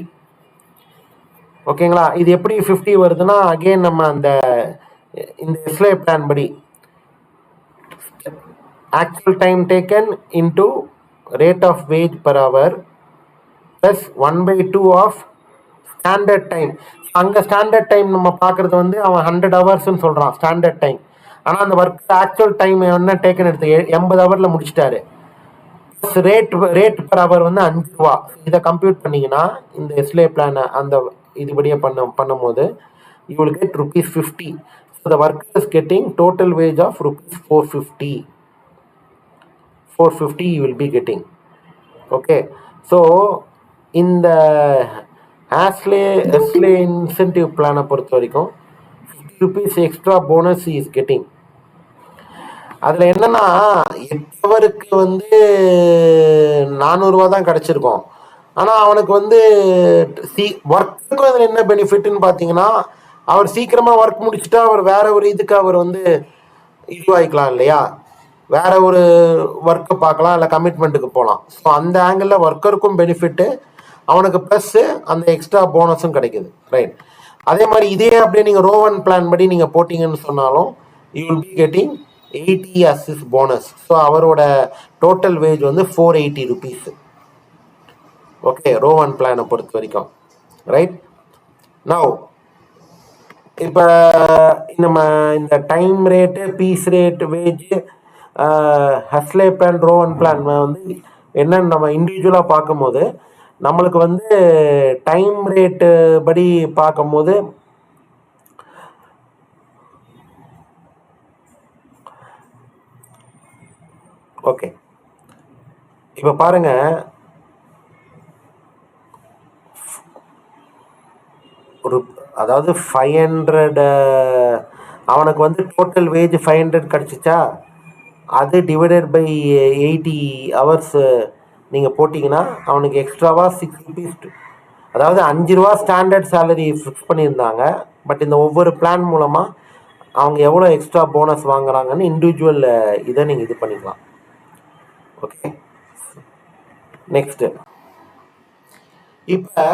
ஓகேங்களா? இது எப்படி 50 வருதுன்னா, அகெயின் நம்ம இந்த எஸ்லே பிளான் படி actual time taken into rate of wage per hour plus 1/2 of standard time. அங்கே ஸ்டாண்டர்ட் டைம் நம்ம பார்க்குறது வந்து அவன் 100 ஹவர்ஸ்ன்னு சொல்கிறான் ஸ்டாண்டர்ட் டைம். ஆனால் அந்த ஒர்க் ஆக்சுவல் டைம் என்ன டேக்கன் எடுத்து 80 ஹவரில் முடிச்சிட்டாரு. ரேட் பர் ஹவர் வந்து ₹5. இதை கம்ப்யூட் பண்ணிங்கன்னா இந்த எஸ்லே பிளானை அந்த இதுபடியே பண்ணும்போது you will get ₹50. So the worker is getting total wage of ₹450. 450 you will be getting. Okay, so இந்த ஆஸ்லே இன்சென்டிவ் பிளானை பொறுத்த வரைக்கும் ₹50 எக்ஸ்ட்ரா போனஸ் இஸ் கெட்டிங். அதில் என்னன்னா 8 ஹவருக்கு வந்து ₹400 தான் கிடச்சிருக்கும். ஆனால் அவனுக்கு வந்து ஒர்க்குக்கும் இதில் என்ன பெனிஃபிட்னு பார்த்தீங்கன்னா, அவர் சீக்கிரமாக ஒர்க் முடிச்சுட்டா அவர் வேற ஒரு இதுக்கு அவர் வந்து இதுவாகிக்கலாம் இல்லையா, வேற ஒரு ஒர்க்கை பார்க்கலாம், இல்லை கமிட்மெண்ட்டுக்கு போகலாம். ஸோ அந்த ஆங்கிளில் ஒர்க்கருக்கும் பெனிஃபிட்டு, அவனுக்கு ப்ளஸ்ஸு அந்த எக்ஸ்ட்ரா போனஸும் கிடைக்குது. ரைட். அதே மாதிரி இதே அப்படியே நீங்கள் ரோவன் பிளான் படி நீங்கள் போட்டிங்கன்னு சொன்னாலும் you will be getting 80 as his bonus. So அவரோட டோட்டல் வேஜ் வந்து 480 rupees. ஓகே, ரோவன் பிளானை பொறுத்த வரைக்கும். ரைட். நவ் இப்போ நம்ம இந்த time rate, piece rate, wage, ஹஸ்லே பிளான், ரோவன் பிளான் வந்து என்னன்னு நம்ம இண்டிவிஜுவலாக பார்க்கும்போது, நம்மளுக்கு வந்து டைம் ரேட்டு படி பார்க்கும்போது ஓகே, இப்போ பாருங்க, ஒரு அதாவது 500 அவனுக்கு வந்து டோட்டல் வேஜ் 500 கிடச்சிச்சா, அது டிவைடட் பை 80 hours நீங்கள் போட்டிங்கன்னா அவனுக்கு எக்ஸ்ட்ராவாக 6 rupees, அதாவது 5 ரூபா ஸ்டாண்டர்ட் சேலரி ஃபிக்ஸ் பண்ணியிருந்தாங்க. பட் இந்த ஒவ்வொரு பிளான் மூலமாக அவங்க எவ்வளோ எக்ஸ்ட்ரா போனஸ் வாங்குறாங்கன்னு இண்டிவிஜுவல் இதை நீங்கள் இது பண்ணிக்கலாம். ஓகே, நெக்ஸ்ட்டு இப்போ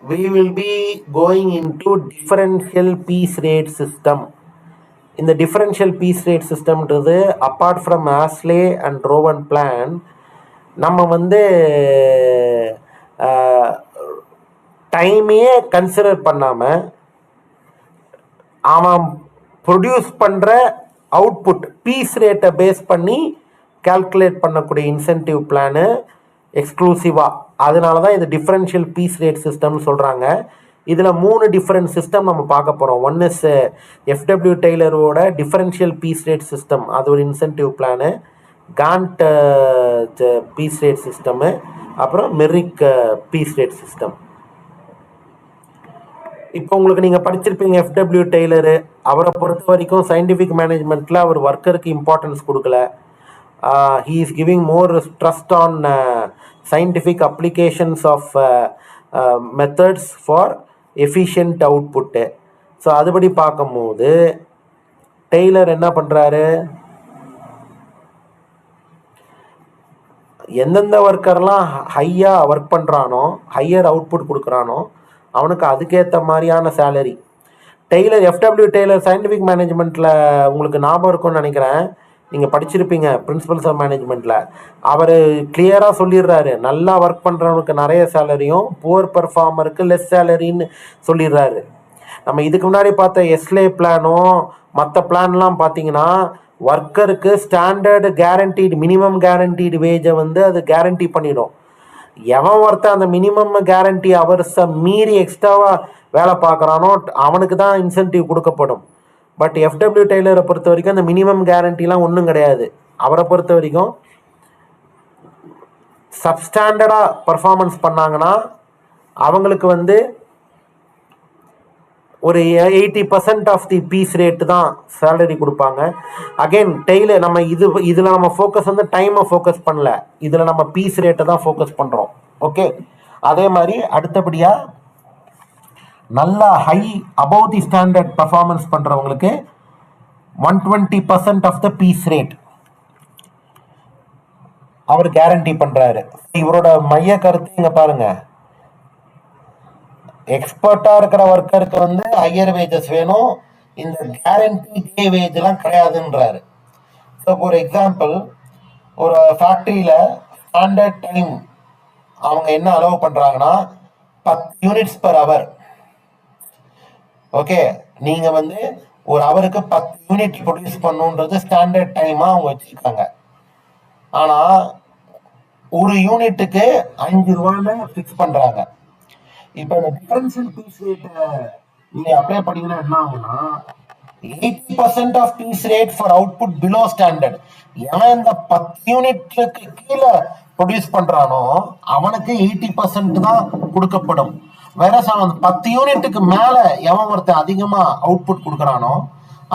we will be going into differential piece rate system. இந்த differential piece rate systemன்றது apart from Hasley and Rowan plan, நம்ம வந்து டைமையே கன்சிடர் பண்ணாமல் அவன் ப்ரொடியூஸ் பண்ணுற அவுட்புட் பீஸ் ரேட்டை பேஸ் பண்ணி கால்குலேட் பண்ணக்கூடிய இன்சென்டிவ் பிளானு எக்ஸ்க்ளூசிவாக. அதனால தான் இது டிஃப்ரென்ஷியல் பீஸ் ரேட் சிஸ்டம்னு சொல்கிறாங்க. இதில் 3 டிஃப்ரெண்ட் சிஸ்டம் நம்ம பார்க்க போகிறோம். ஒன் இஸ் எஃப்டபிள்யூ டெய்லரோட டிஃப்ரென்ஷியல் பீஸ் ரேட் சிஸ்டம், அது ஒரு incentive plan. Gantt piece rate system, அப்புறம் மெரிக் பீஸ் ரேட் சிஸ்டம். இப்போ உங்களுக்கு நீங்கள் படிச்சிருப்பீங்க எஃப்டபிள்யூ டெய்லரு. அவரை பொறுத்த வரைக்கும் சயின்டிஃபிக் மேனேஜ்மெண்ட்டில் அவர் ஒர்க்கருக்கு இம்பார்ட்டன்ஸ் கொடுக்கல. he is giving more trust on scientific applications of methods for efficient output. So அதுபடி பார்க்கும்போது டெய்லர் என்ன பண்ணுறாரு, எந்தெந்த ஒர்க்கர்லாம் ஹையாக ஒர்க் பண்ணுறானோ, ஹையர் அவுட்புட் கொடுக்குறானோ அவனுக்கு அதுக்கேற்ற மாதிரியான salary. Taylor, FW Taylor scientific மேனேஜ்மெண்ட்டில் உங்களுக்கு ஞாபகம் இருக்கும்னு நினைக்கிறேன், நீங்கள் படிச்சிருப்பீங்க பிரின்சிபல்ஸ் ஆஃப் மேனேஜ்மெண்ட்டில். அவர் கிளியராக சொல்லிடுறாரு, நல்லா ஒர்க் பண்ணுறவனுக்கு நிறைய சேலரியும் புவர் பெர்ஃபார்மருக்கு லெஸ் சேலரின்னு சொல்லிடுறாரு. நம்ம இதுக்கு முன்னாடி பார்த்த எஸ்லே பிளானும் மற்ற பிளான்லாம் பார்த்தீங்கன்னா ஒர்க்கருக்கு ஸ்டாண்டர்டு கேரண்டீடு மினிமம் கேரண்டீடு வேஜை வந்து அது கேரண்டி பண்ணிடும். எவன் ஒருத்தன் அந்த மினிமம் கேரண்டி அவர்ஸை மீறி எக்ஸ்ட்ராவாக வேலை பார்க்குறானோ அவனுக்கு தான் இன்சென்டிவ் கொடுக்கப்படும். பட் எஃப்டபிள்யூ டெய்லரை பொறுத்த வரைக்கும் அந்த மினிமம் கேரண்டிலாம் ஒன்றும் கிடையாது. அவரை பொறுத்த வரைக்கும் சப்ஸ்டாண்டர்டாக பர்ஃபார்மன்ஸ் பண்ணாங்கன்னா அவங்களுக்கு வந்து ஒரு 80% ஆஃப் தி பீஸ் ரேட்டு தான் சேலரி கொடுப்பாங்க. அகெயின் டெய்லர் நம்ம இதில் நம்ம ஃபோக்கஸ் வந்து டைமை ஃபோக்கஸ் பண்ணல, இதில் நம்ம பீஸ் ரேட்டை தான் ஃபோக்கஸ் பண்ணுறோம். ஓகே, அதே மாதிரி அடுத்தபடியாக நல்லா high above the standard performance பண்ணுறவங்களுக்கு 120% ஆஃப் த பீஸ் ரேட் அவர் கேரண்டி பண்ணுறாரு. இவரோட மைய கருத்து இங்கே பாருங்கள், எக்ஸ்பர்ட்டாக இருக்கிற ஒர்க்கருக்கு வந்து ஹையர் வேஜஸ் வேணும், இந்த கேரண்டி டே வேஜ்லாம் கிடையாதுன்றாரு. ஸோ ஒரு எக்ஸாம்பிள், ஒரு ஃபேக்ட்ரியில் ஸ்டாண்டர்ட் டைம் அவங்க என்ன அலோவ் பண்ணுறாங்கன்னா 10 யூனிட்ஸ் பர் ஹவர். ஓகே, நீங்கள் வந்து ஒரு ஹவருக்கு 10 யூனிட் ப்ரொடியூஸ் பண்ணுன்றது ஸ்டாண்டர்ட் டைமாக அவங்க வச்சுருக்காங்க. ஆனால் ஒரு யூனிட்டுக்கு 5 ரூபான்னு ஃபிக்ஸ் பண்ணுறாங்க. இப்போ இந்த டிஃபரன்ஷியல் பீஸ் ரேட்டை நீங்கள் அப்ளை பண்ணிங்கன்னா என்ன ஆகும்னா 80% of piece rate for output below standard. ஏன்னா இந்த 10 யூனிட்டுக்கு கீழே ப்ரொடியூஸ் பண்ணுறானோ அவனுக்கு 80% தான் கொடுக்கப்படும். வேற அவன் 10 யூனிட்டுக்கு மேலே எவன் ஒருத்தர் அதிகமாக அவுட்புட் கொடுக்குறானோ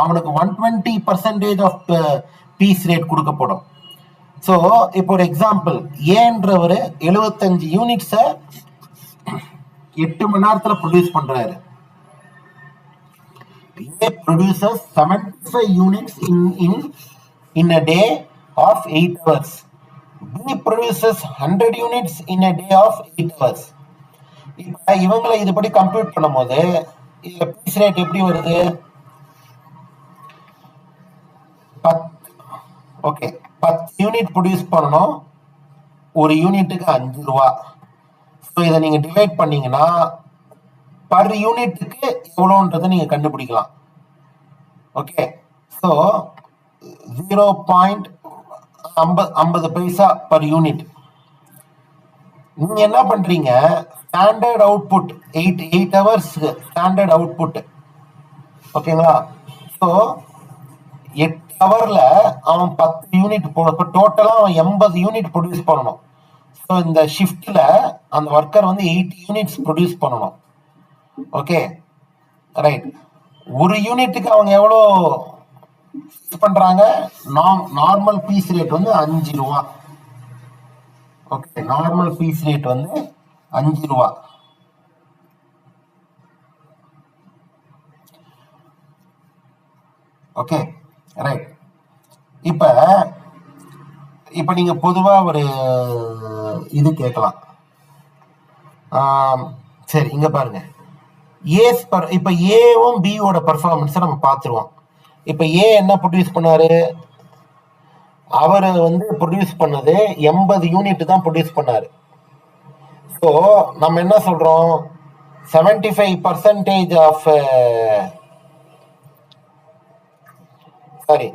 அவனுக்கு 120% ஆஃப் பீஸ் ரேட் கொடுக்கப்படும். ஸோ இப்போ ஒரு எக்ஸாம்பிள், ஏன்றவர் 75 யூனிட்ஸை 8 மணி நேரத்துல ப்ரொடியூஸ் பண்றாரு. A produces 75 units in a day of 8 hours. B produces 100 units in a day of 8 hours. இப்ப இவங்களை இதுபடி கம்ப்யூட் பண்ணும்போது இதுல பீஸ் ரேட் எப்படி வருது? 10 யூனிட் ப்ரொடியூஸ் பண்ணணும், ஒரு யூனிட்டுக்கு 5 ரூபா. ஸோ இதை நீங்க டிவைட் பண்ணீங்கன்னா பர் யூனிட்டுக்கு எவ்வளோன்றதை நீங்க கண்டுபிடிக்கலாம். ஓகே, ஸோ 0.50 பைசா பர் யூனிட். நீங்க என்ன பண்றீங்க, ஸ்டாண்டர்ட் அவுட்புட் 8 ஹவர்ஸ்க்கு ஸ்டாண்டர்ட் அவுட்புட். ஓகேங்களா? ஸோ 8 ஹவர்ல அவன் 10 யூனிட் டோட்டலா அவன் 80 யூனிட் ப்ரொடியூஸ் பண்ணணும். ஸோ இந்த ஷிஃப்ட்ல அந்த ஒர்க்கர் வந்து 80 யூனிட்ஸ் ப்ரொடியூஸ் பண்ணணும். Okay, right. ஒரு யூனிட்டுக்கு அவங்க எவ்வளோ பண்றாங்க? நார்மல் பீஸ் ரேட் வந்து 5 ரூபா. ஓகே, நார்மல் பீஸ் ரேட் வந்து 5 ரூபா. Okay, right. இப்ப நீங்க பொதுவா ஒரு இது கேட்கலாம். சரி, இங்க பாருங்க. இப்ப ஏவும் பியோட பர்ஃபார்மன்ஸை நம்ம பார்த்துருவோம். இப்ப ஏ என்ன ப்ரொடியூஸ் பண்ணாரு? அவர் வந்து ப்ரொடியூஸ் பண்ணது 80 யூனிட் தான் ப்ரொடியூஸ் பண்ணாரு. ஸோ நம்ம என்ன சொல்றோம், 75% ஆஃப் சாரி,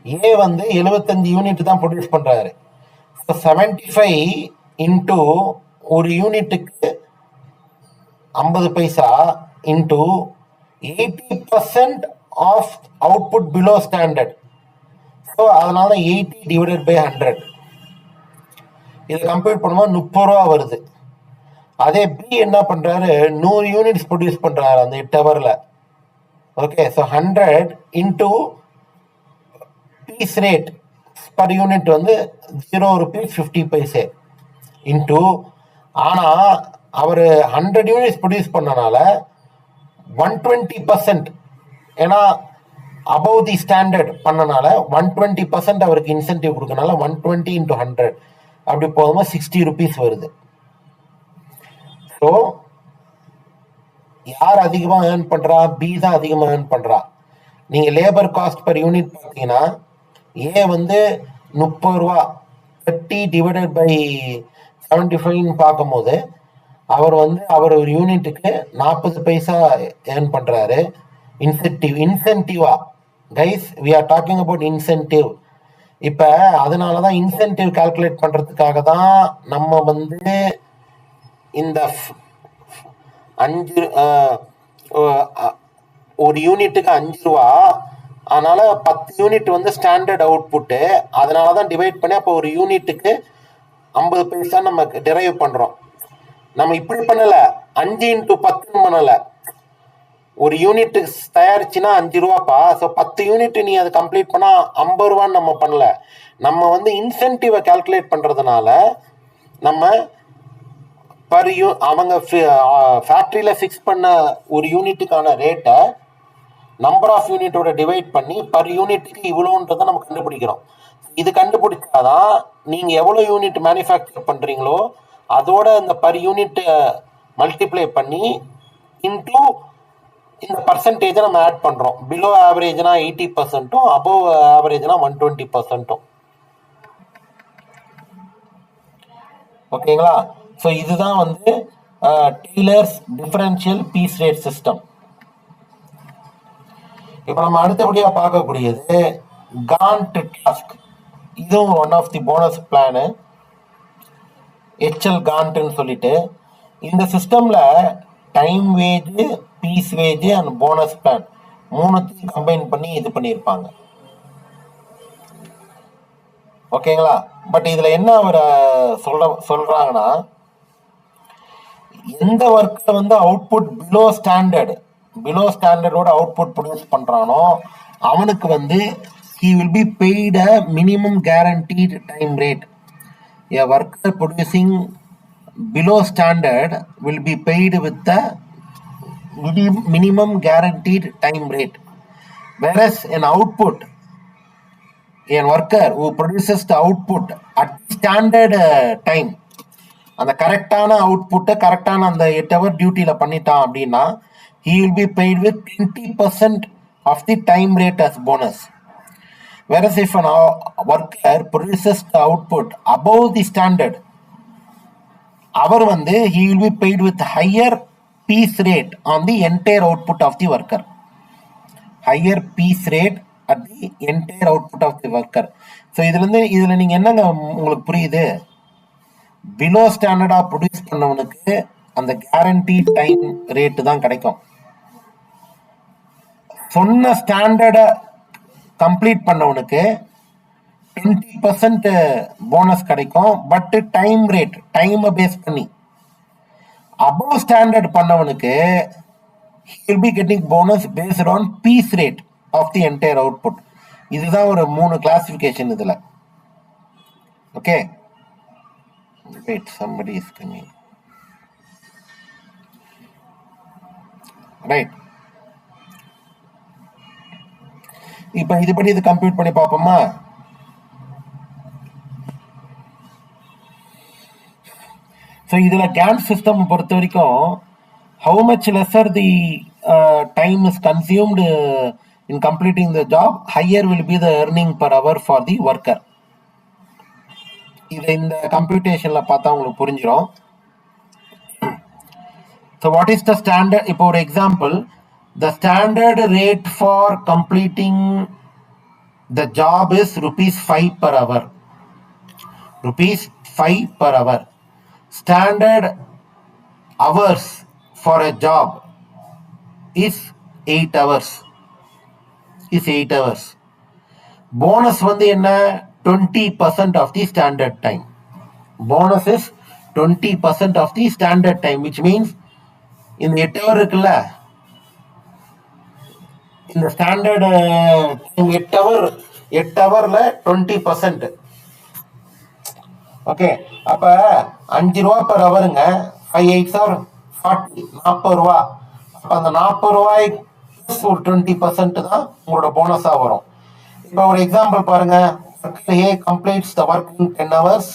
ஏ வந்து 75 யூனிட் தான் ப்ரொடியூஸ் பண்றாரு. 75 இன்டூ ஒரு யூனிட்டுக்கு 50 paisa into 80% of output below standard. So அதனால 80 டிவைடட் பை 100. இதை கம்பேர் பண்ணும்போது 30 ரூபா வருது. அதே பி என்ன பண்றாரு, 100 யூனிட்ஸ் ப்ரொடியூஸ் பண்றாரு அந்த 8 ஹவர்ல. Okay, so 100 into piece rate per unit வந்து 0 rupees 50 பைசே இன்டூ, ஆனா அவர் 100 யூனிட்ஸ் ப்ரொடியூஸ் பண்ணனால 120%, ஏன்னா அபவ் தி ஸ்டாண்டர்ட் பண்ணனால 120% அவருக்கு இன்சென்டிவ் கொடுக்கறனால 120 into 100 அப்படி போகும்போது 60 rupees வருது. ஸோ யார் அதிகமாக ஏர்ன் பண்றா? பி தான் அதிகமாக ஏர்ன் பண்றா. நீங்க லேபர் காஸ்ட் பர் யூனிட் பார்த்தீங்கன்னா ஏ வந்து 30 ரூபா 30 டிவைடட் பை 75 பார்க்கும்போது அவர் ஒரு யூனிட்டுக்கு 40 பைசா ஏர்ன் பண்றாரு. இன்சென்டிவா guys, we are talking about incentive. இப்ப அதனாலதான் இன்சென்டிவ் கால்குலேட் பண்றதுக்காக தான் நம்ம இந்த 5 ஒரு யூனிட்டுக்கு 5 ரூபா, அதனால 10 யூனிட் ஸ்டாண்டர்ட் அவுட்புட்டு, அதனாலதான் டிவைட் பண்ணி அப்போ ஒரு யூனிட்டுக்கு 50 பைசா நம்ம டிரைவ் பண்றோம். நம்ம இப்படி பண்ணல, 5 into 10 பண்ணல. ஒரு யூனிட் தயாரிச்சுன்னா 5 ரூபாப்பா. ஸோ 10 யூனிட் நீ அதை கம்ப்ளீட் பண்ணா 50 ரூபான்னு நம்ம பண்ணல. நம்ம இன்சென்டிவை கால்குலேட் பண்றதுனால நம்ம அவங்க ஃபேக்டரியில ஃபிக்ஸ் பண்ண ஒரு யூனிட்டுக்கான ரேட்டை நம்பர் ஆஃப் யூனிட்டோட டிவைட் பண்ணி பர் யூனிட்டுக்கு இவ்வளோன்றதை நம்ம கண்டுபிடிக்கிறோம். இது கண்டுபிடிச்சாதான் நீங்க எவ்வளவு யூனிட் மேனுஃபேக்சர் பண்றீங்களோ அதோட இந்த பர் யூனிட் மல்டிப்ளை பண்ணி இன்டூ இந்த பர்சன்டேஜை நம்ம ஆட் பண்றோம். பிலோ ஆவரேஜ்னா 80%, அபோவ் ஆவரேஜ்னா 120%. ஓகேங்களா? ஸோ இதுதான் Taylor's differential piece rate system. இப்போ நம்ம அடுத்தபடியா பார்க்கக்கூடியது காண்ட் டாஸ்க். இதுவும் one of the bonus plan, HL காண்ட்னு சொல்லிட்டு. இந்த சிஸ்டம்ல time wage, piece wage and bonus plan மூணுத்தையும் கம்பைன் பண்ணி இது பண்ணியிருப்பாங்க. ஓகேங்களா? பட் இதுல என்ன அவர் சொல்றாங்கன்னா, எந்த ஒர்க்கர் அவுட்புட் பிலோ ஸ்டாண்டர்டோட அவுட்புட் ப்ரொடியூஸ் பண்றானோ அவனுக்கு he will be paid a minimum guaranteed time rate. A worker producing below standard will be paid with the minimum guaranteed time rate, whereas an output, a worker who produces the output at standard time, அந்த கரெக்டான அவுட்புட்டை கரெக்டான அந்த 8 hour டியூட்டியில் பண்ணிட்டான் அப்படின்னா he will be paid with 20% of the time rate as bonus. Whereas if an worker produces the output above the standard, அவர் வந்து he will be paid with higher piece rate on the entire output of the worker. Higher piece rate at the entire output of the worker. So இதில் நீங்கள் என்னங்க உங்களுக்கு புரியுது? Below ஸ்டாண்டர்டாக produce பண்ணவனுக்கு அந்த guarantee time rate தான் கிடைக்கும். சொன்ன ஸ்டாண்டர்டை கம்ப்ளீட் பண்ணவனுக்கு 20% போனஸ் கிடைக்கும். பட் டைம் ரேட், டைமை பேஸ் பண்ணி அபவ் ஸ்டாண்டர்ட் பண்ணவனுக்கு he will be getting bonus based on piece rate of the entire output. இதுதான் ஒரு 3 கிளாசிஃபிகேஷன் இதுல. Okay, wait, somebody is coming. Right, இப்போ இதுபடி இது கம்ப்யூட் பண்ணி பார்ப்போமா? ஸோ இதில் கேன் சிஸ்டம் பொறுத்த வரைக்கும் how much lesser the time is consumed in completing the job, higher will be the earning per hour for the worker. இதை இந்த கம்ப்யூட்டேஷனில் பார்த்தா உங்களுக்கு புரிஞ்சிடும். So what is the standard? இப்போ ஒரு example, the standard rate for completing the job is ₹5 per hour. ₹5 per hour. Standard hours for a job is 8 hours. Bonus வந்து என்ன? 20% of the standard time. Bonus is 20% of the standard time, which means இந்த 8 hour இருக்குல்ல, இந்த standard 8 hourல 20%. Okay, அப்ப ₹5 per hourங்க. 5 8s are 40, ₹40. அப்ப அந்த ₹40 ஒரு 20% தான் உங்களோட போனஸா வரும். இப்போ ஒரு எக்ஸாம்பிள் பாருங்க. Worker A completes the work in 10 hours,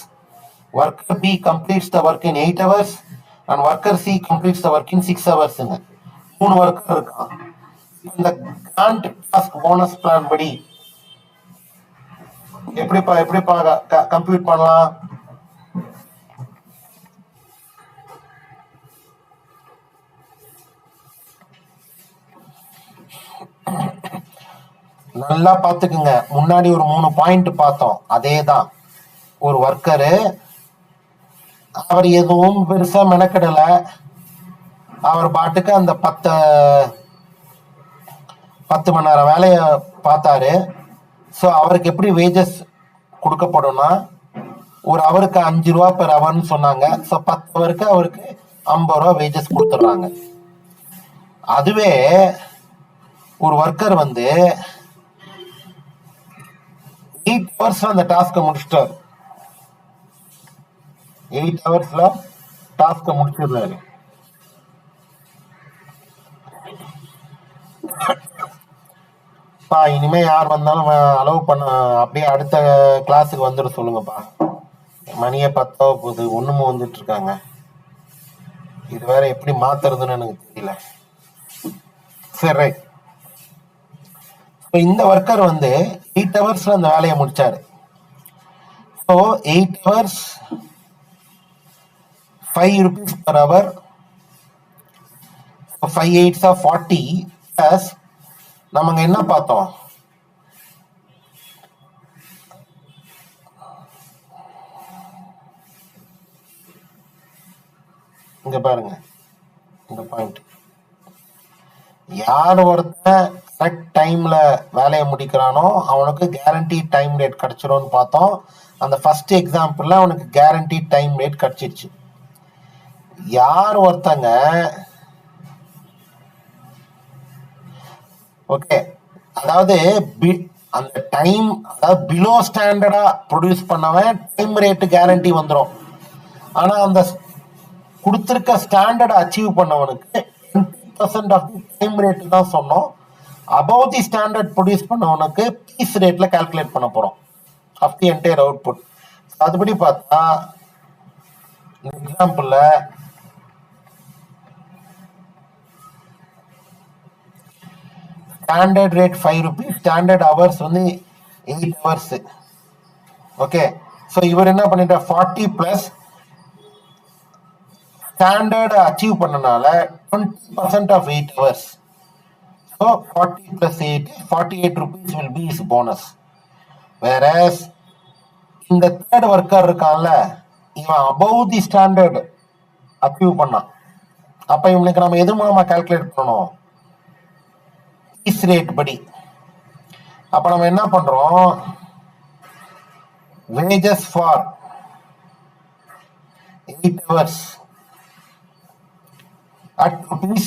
worker B completes the work in 8 hours, and worker C completes the work in 6 hours. 3 worker இருக்கான். இந்த கிராண்ட் டாஸ்க் போனஸ் பிளான் படி எப்படிப்பா கம்ப்யூட் பண்ணலாம்? நல்லா பார்த்துக்குங்க. முன்னாடி ஒரு 3 பாயிண்ட் பார்த்தோம், அதே தான். ஒரு ஒர்க்கரு, அவர் எதுவும் பெருசா மெனக்கெடல, அவர் பாட்டுக்கு அந்த 10 மணி நேரம் வேலையை பார்த்தாரு. ஸோ அவருக்கு எப்படி வேஜஸ் கொடுக்கப்படும்னா, ஒரு அவருக்கு ₹5 per hourன்னு சொன்னாங்க. ஸோ 10 ஹவருக்கு அவருக்கு ₹50 வேஜஸ் கொடுத்துட்றாங்க. அதுவே ஒரு ஒர்க்கர் வந்து 8 ஹவர்ஸ்ல அந்த டாஸ்கை முடிச்சிட்டாரு. 8 ஹவர்ஸ்ல டாஸ்கை முடிச்சிடுறாரு. இனிமே யார் வந்தாலும் அலோவ் பண்ண, அப்படியே அடுத்த கிளாஸுக்கு வந்துட சொல்லுங்கப்பா. மணியே 10 போகுது, ஒண்ணுமே வந்துட்டு இருக்காங்க. இது வேற எப்படி மாத்துறதுன்னு எனக்கு தெரியல. சரி, ரைட். இந்த ஒர்க்கர் வந்து 8 ஹவர்ஸ்ல அந்த வேலையை முடிச்சாரு. So 8 hours ₹5 per hour. 5 8s are 40. பிளஸ் நம்ம என்ன பார்த்தோம்? இங்க பாருங்க, இந்த பாயிண்ட். யார் ஒருத்தன் கரெக்ட் டைம்ல வேலையை முடிக்கிறானோ அவனுக்கு கேரண்டி டைம் ரேட் கிடைச்சிரும்னு பார்த்தோம். அந்த ஃபர்ஸ்ட் எக்ஸாம்பிள்ல அவனுக்கு கேரண்டி டைம் ரேட் கிடைச்சிருச்சு. யார் ஒருத்தங்க ஓகே, அதாவது அந்த டைம், அதாவது பிலோ ஸ்டாண்டர்டா ப்ரொடியூஸ் பண்ணவன் டைம் ரேட்டு கேரண்டி வந்துடும். ஆனா அந்த கொடுத்துருக்க ஸ்டாண்டர்ட் அச்சீவ் பண்ணவனுக்கு 20% ஆஃப் தி டைம் ரேட் தான் சொன்னோம். அபவ் தி ஸ்டாண்டர்ட் ப்ரொடியூஸ் பண்ணவனுக்கு பீஸ் ரேட்ல கால்குலேட் பண்ண போறோம் ஆஃப் தி என்டையர் அவுட்புட். அதுபடி பார்த்தா எக்ஸாம்பிள்ல standard rate 5 rupees, standard hours வந்து 8 hours. ஓகே, ஸோ இவர் என்ன பண்ணிட்டார் 40 பிளஸ் ஸ்டாண்டர்ட் அச்சீவ் பண்ணனால 20% of 8 hours. So 40 plus 8, 48 rupees will be his bonus. Whereas இந்த தேர்ட் ஒர்க்கர் இருக்கான்ல, இவன் அபவ் தி ஸ்டாண்டர்ட் அச்சீவ் பண்ணான். அப்ப இவனுக்கு நம்ம எது மூலமா கால்குலேட் பண்ணணும்? பீஸ் ரேட் படி. அப்ப நம்ம என்ன பண்றோம்? wages for 8 hours at rupees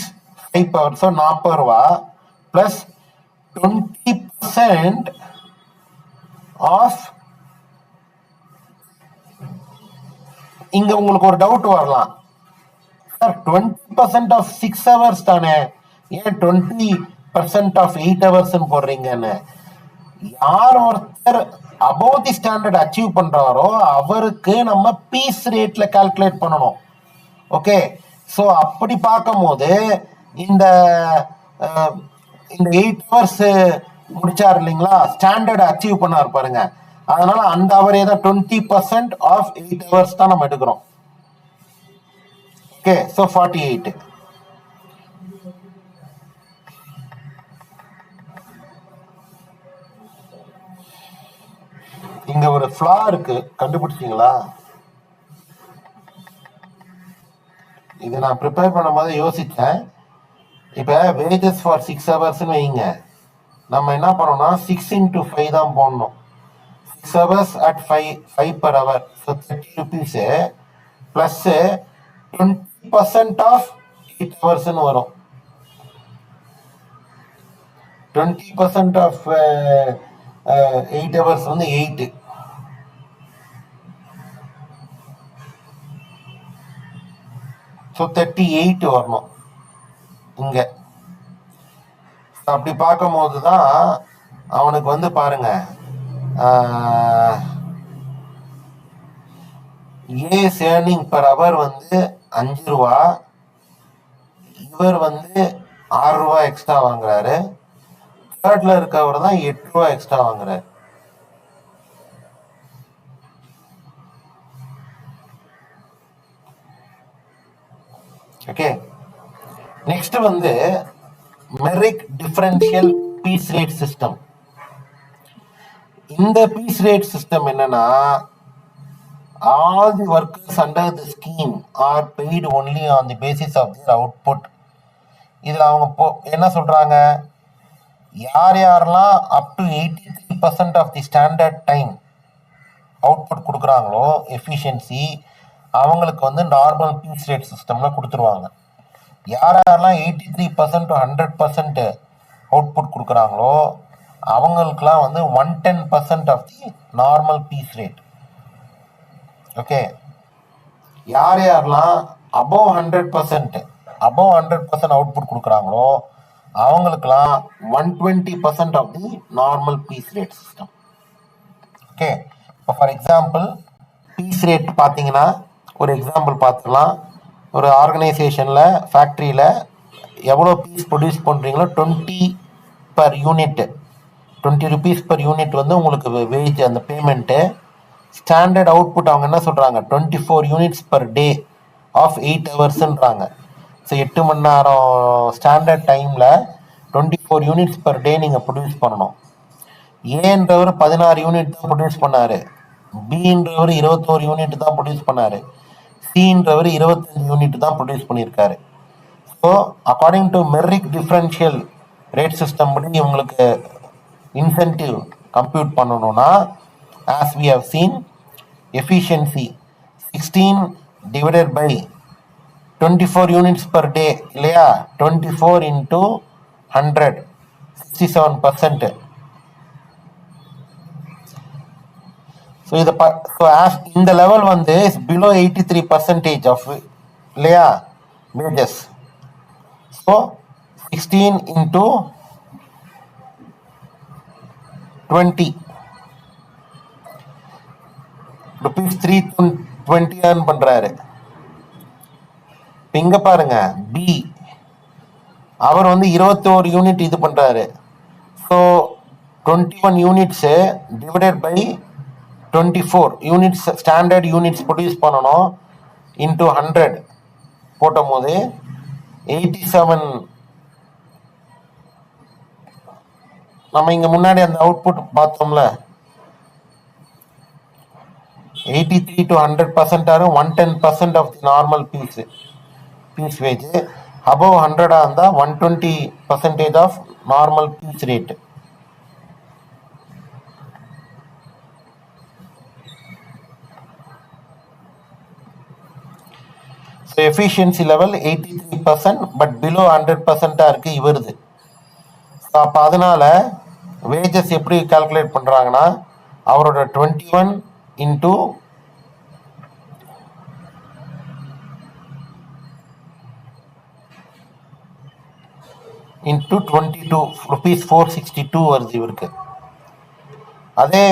5 per hour, so 40 ரூபா plus 20% of, இங்க உங்களுக்கு ஒரு டவுட் வரலாம், சார் 20% ஆஃப் 6 hours தானே, ஏன் 20% ஆஃப் 8 hours போடுறீங்கன்னு. யார் ஒருத்தர் அபவ் தி ஸ்டாண்டர்ட் அச்சீவ் பண்றாரோ அவருக்கு நம்ம பீஸ் ரேட்ல கால்குலேட் பண்ணணும். ஓகே, ஸோ அப்படி பார்க்கும் போது இந்த 8 hours முடிச்சார் இல்லைங்களா, ஸ்டாண்டர்ட் அச்சீவ் பண்ணார் பாருங்க. அதனால அந்த அவரே தான் 20% ஆஃப் 8 hours தான் நம்ம எடுக்கிறோம். Okay, so 48. இங்க ஒரு ஃப்ளா இருக்கு, கண்டுபிடிச்சீங்களா? இதை நான் ப்ரிப்பேர் பண்ணும் போது யோசிச்சேன். இப்ப வேஜஸ் ஃபார் 6 hours வைங்க, நம்ம என்ன பண்ணோம்னா 6 into 5 தான் போடணும். 6 hours at 5 per hour, so 30 rupees plus 20% of 8 hours வரும். 20% ஆஃப் 8 hours வந்து 8. ஸோ 38 வரணும் இங்க. அப்படி பார்க்கும் போது தான் அவனுக்கு வந்து பாருங்க, ஏஸ் ஏர்னிங் பர் அவர் வந்து 5 ரூபா, இவர் வந்து 6 ரூபா எக்ஸ்ட்ரா வாங்குறாரு. தேர்ட்ல இருக்கவர் தான் 8 ரூபா எக்ஸ்ட்ரா வாங்குறாரு. ஓகே, நெக்ஸ்ட் வந்து மெரிக் டிஃபரன்ஷியல் பீஸ் ரேட் சிஸ்டம். இந்த பீஸ் ரேட் சிஸ்டம் என்னன்னா, all the workers under the scheme are paid only on the basis of their output. இதுல அவங்க என்ன சொல்றாங்க, யார் யாரெல்லாம் up to 83% of the standard time output கொடுக்குறாங்களோ எஃபிஷியன்சி, அவங்களுக்கு வந்து நார்மல் பீஸ் ரேட் சிஸ்டம்ல கொடுத்துருவாங்க. யார் யாரெல்லாம் 83% to 100% அவுட்புட் கொடுக்குறாங்களோ அவங்களுக்குலாம் வந்து 110% of the normal piece rate. Okay, யார் யாரெல்லாம் அபவ் 100% அவுட்புட் கொடுக்குறாங்களோ அவங்களுக்குலாம் 120% of the normal piece rate system. Okay, இப்போ ஃபார் எக்ஸாம்பிள் பீஸ் ரேட் பார்த்தீங்கன்னா ஒரு எக்ஸாம்பிள் பார்த்துக்கலாம். ஒரு ஆர்கனைசேஷனில் ஃபேக்ட்ரியில் எவ்வளோ பீஸ் ப்ரொடியூஸ் பண்ணுறீங்களோ 20 per unit, 20 rupees per unit வந்து உங்களுக்கு வேஜ், அந்த பேமெண்ட்டு. ஸ்டாண்டர்ட் அவுட்புட் அவங்க என்ன சொல்கிறாங்க, 24 units per day of 8 hours. ஸோ 8 மணி நேரம் ஸ்டாண்டர்ட் டைமில் 24 units per day நீங்கள் ப்ரொடியூஸ் பண்ணணும். ஏன்றவர் 16 யூனிட் தான் ப்ரொடியூஸ் பண்ணார், பின்றவர் 21 யூனிட் தான் ப்ரொடியூஸ் பண்ணார், சின்றவர் 25 யூனிட் தான் ப்ரொடியூஸ் பண்ணியிருக்காரு. So according to Merrick differential rate system படி உங்களுக்கு இன்சென்டிவ் கம்ப்யூட் பண்ணணும்னா, as we have seen, efficiency 16 divided by 24 units per day இல்லையா, 24 into 100, 67%. ஸோ இதை இந்த லெவல் வந்து பிலோ 83% ஆஃப் இல்லையா wages. So 16 into 20 rupees 320 earn பண்ணுறாரு. இப்போ இங்கே பாருங்க பி அவர் வந்து 21 யூனிட் இது பண்ணுறாரு. So 21 units divided by 24 units standard units produce பண்ணணும் இன்ட்டு 100 போட்டும் போது 87. நம்ம இங்கே முன்னாடி அந்த அவுட்புட் பார்த்தோம்ல 83 to 100% ஆகும். 110% of the normal piece wage. Above 100 இருந்தால் 120% of normal piece rate. So efficiency level 83%, but below 100% இருக்குது இவருது. ஸோ அப்போ அதனால் வேஜஸ் எப்படி கால்குலேட் பண்ணுறாங்கன்னா அவரோட 21 into 22 rupees 462 வருது இவருக்கு. அதே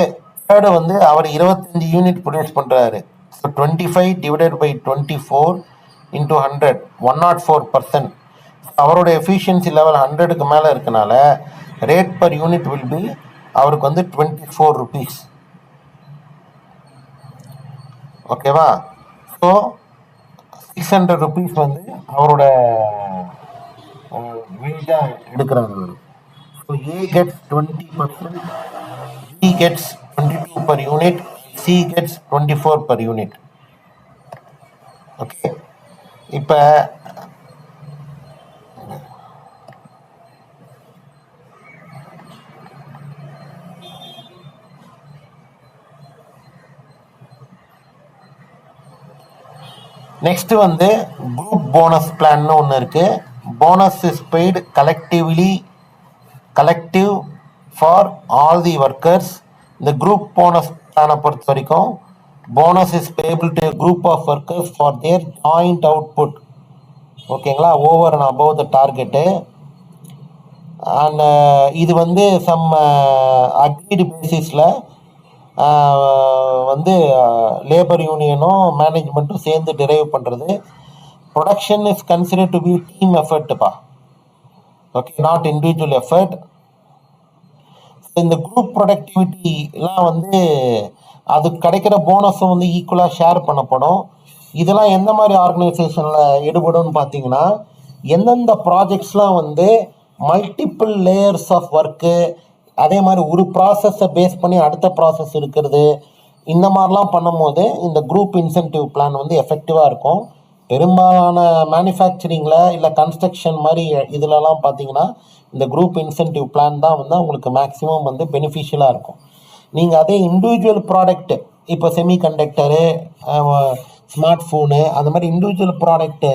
தேர்டு வந்து அவர் 25 யூனிட் ப்ரொடியூஸ் பண்ணுறாரு. So 25 divided by 24 into 100 104%. அவரோட எஃபிஷியன்சி லெவல் 100க்கு மேலே இருக்கனால rate per unit will be அவருக்கு வந்து 24 rupees. ஓகேவா? ஸோ 600 rupees வந்து அவரோட வேஜாக எடுக்கிறாங்க. So A gets 20%, B gets 22 per unit, C gets 24 per unit. Okay, இப்போ நெக்ஸ்ட் வந்து குரூப் போனஸ் பிளான்னு ஒன்று இருக்கு. Bonus is paid collective for all the workers. இந்த குரூப் போனஸ் பிளானை பொறுத்த வரைக்கும் bonus is payable to group of workers for their joint output. ஓகேங்களா, over and above the target. And இது வந்து சம் அக்ரீடு பேசிஸில் வந்து லேபர் யூனியனும் மேனேஜ்மெண்ட்டும் சேர்ந்து டிரைவ் பண்ணுறது. Production is considered to be team எஃபர்ட்டுப்பா. Okay, not individual effort. இந்த group ப்ரொடக்டிவிட்டிலாம் வந்து அது கிடைக்கிற போனஸும் வந்து ஈக்குவலாக ஷேர் பண்ணப்படும். இதெல்லாம் எந்த மாதிரி ஆர்கனைசேஷனில் ஈடுபடும்னு பார்த்தீங்கன்னா, எந்தெந்த ப்ராஜெக்ட்ஸ்லாம் வந்து மல்டிபிள் லேயர்ஸ் ஆஃப் ஒர்க்கு, அதே மாதிரி ஒரு ப்ராசஸை பேஸ் பண்ணி அடுத்த ப்ராசஸ் இருக்கிறது, இந்த மாதிரிலாம் பண்ணும்போது இந்த குரூப் இன்சென்டிவ் பிளான் வந்து எஃபெக்டிவாக இருக்கும். பெரும்பாலான மேனுஃபேக்சரிங்கில் இல்லை கன்ஸ்ட்ரக்ஷன் மாதிரி இதிலலாம் பார்த்தீங்கன்னா இந்த குரூப் இன்சென்டிவ் பிளான் தான் வந்து உங்களுக்கு மேக்ஸிமம் வந்து பெனிஃபிஷியலாக இருக்கும். நீங்கள் அதே இண்டிவிஜுவல் ப்ராடக்ட்டு, இப்போ செமிகண்டக்டரு, ஸ்மார்ட் ஃபோனு, அந்த மாதிரி இண்டிவிஜுவல் ப்ராடக்ட்டு,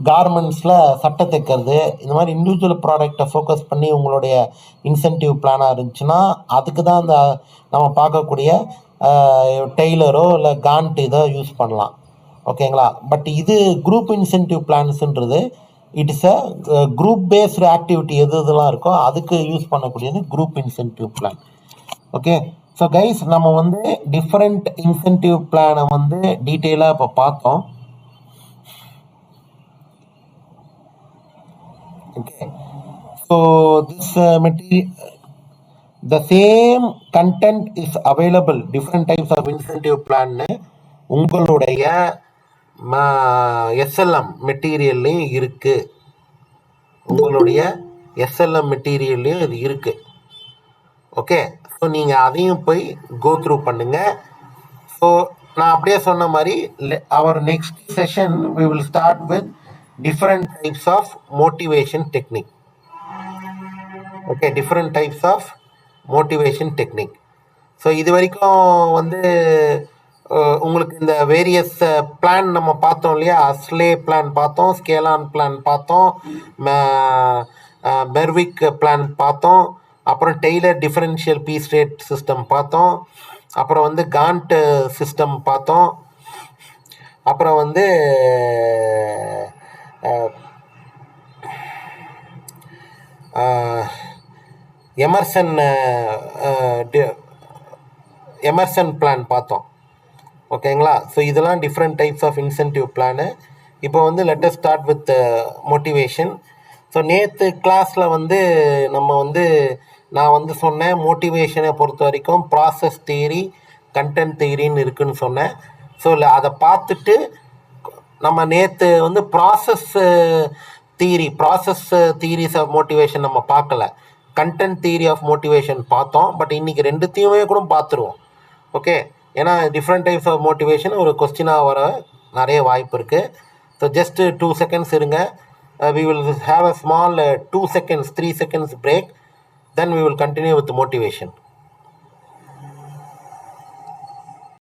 கார்மெண்ட்ஸில் சட்டை தைக்கிறது, இந்த மாதிரி இண்டிவிஜுவல் ப்ராடக்டை ஃபோக்கஸ் பண்ணி உங்களுடைய இன்சென்டிவ் பிளானாக இருந்துச்சுன்னா அதுக்கு தான் அந்த நம்ம பார்க்கக்கூடிய டெய்லரோ இல்லை காண்ட் இதை யூஸ் பண்ணலாம். ஓகேங்களா, பட் இது குரூப் இன்சென்டிவ் பிளான்ஸுன்றது it is a group based activity. எது இதெல்லாம் இருக்கோ அதுக்கு யூஸ் பண்ணக்கூடியது group incentive plan. Okay, so guys நம்ம வந்து டிஃப்ரெண்ட் இன்சென்டிவ் பிளானை வந்து டீட்டெயிலாக இப்போ பார்த்தோம். Okay, so this material, the same content is available, different types of incentive plan உங்களுடைய எஸ்எல்எம் மெட்டீரியல்லையும் இருக்கு. உங்களுடைய எஸ்எல்எம் மெட்டீரியல்லையும் இது இருக்கு. ஓகே, ஸோ நீங்கள் அதையும் போய் கோ த்ரூ பண்ணுங்க. ஸோ நான் அப்படியே சொன்ன மாதிரி our next session we will start with different types of motivation technique. Okay, different types of motivation technique. So இது வரைக்கும் வந்து உங்களுக்கு இந்த வேரியஸ் பிளான் நம்ம பார்த்தோம் இல்லையா. அஸ்லே பிளான் பார்த்தோம், ஸ்கேலான் பிளான் பார்த்தோம், பெர்விக் பிளான் பார்த்தோம், அப்புறம் Taylor differential piece rate system பார்த்தோம், அப்புறம் வந்து காண்ட் சிஸ்டம் பார்த்தோம், அப்புறம் வந்து எமர்சன் எமர்சன் பிளான் பார்த்தோம். ஓகேங்களா? ஸோ இதெல்லாம் different types of incentive plan. இப்போ வந்து let us start with motivation. So நேற்று கிளாஸில் வந்து நம்ம வந்து நான் வந்து சொன்னேன், மோட்டிவேஷனை பொறுத்த வரைக்கும் ப்ராசஸ் தியரி, கண்டென்ட் தியரின்னு இருக்குன்னு சொன்னேன். ஸோ அதை பார்த்துட்டு நம்ம நேற்று வந்து ப்ராசஸ் தியரிஸ் ஆஃப் மோட்டிவேஷன் நம்ம பார்க்கல, கண்டென்ட் தியரி ஆஃப் மோட்டிவேஷன் பார்த்தோம். பட் இன்றைக்கி ரெண்டுத்தையுமே கூட பார்த்துருவோம். ஓகே, ஏன்னா டிஃப்ரெண்ட் டைப்ஸ் ஆஃப் மோட்டிவேஷன் ஒரு கொஸ்டினாக வர நிறைய வாய்ப்பு இருக்குது. ஸோ ஜஸ்ட்டு 2 seconds இருங்க. We will have a small 2 seconds, 3 seconds break. Then we will continue with the motivation.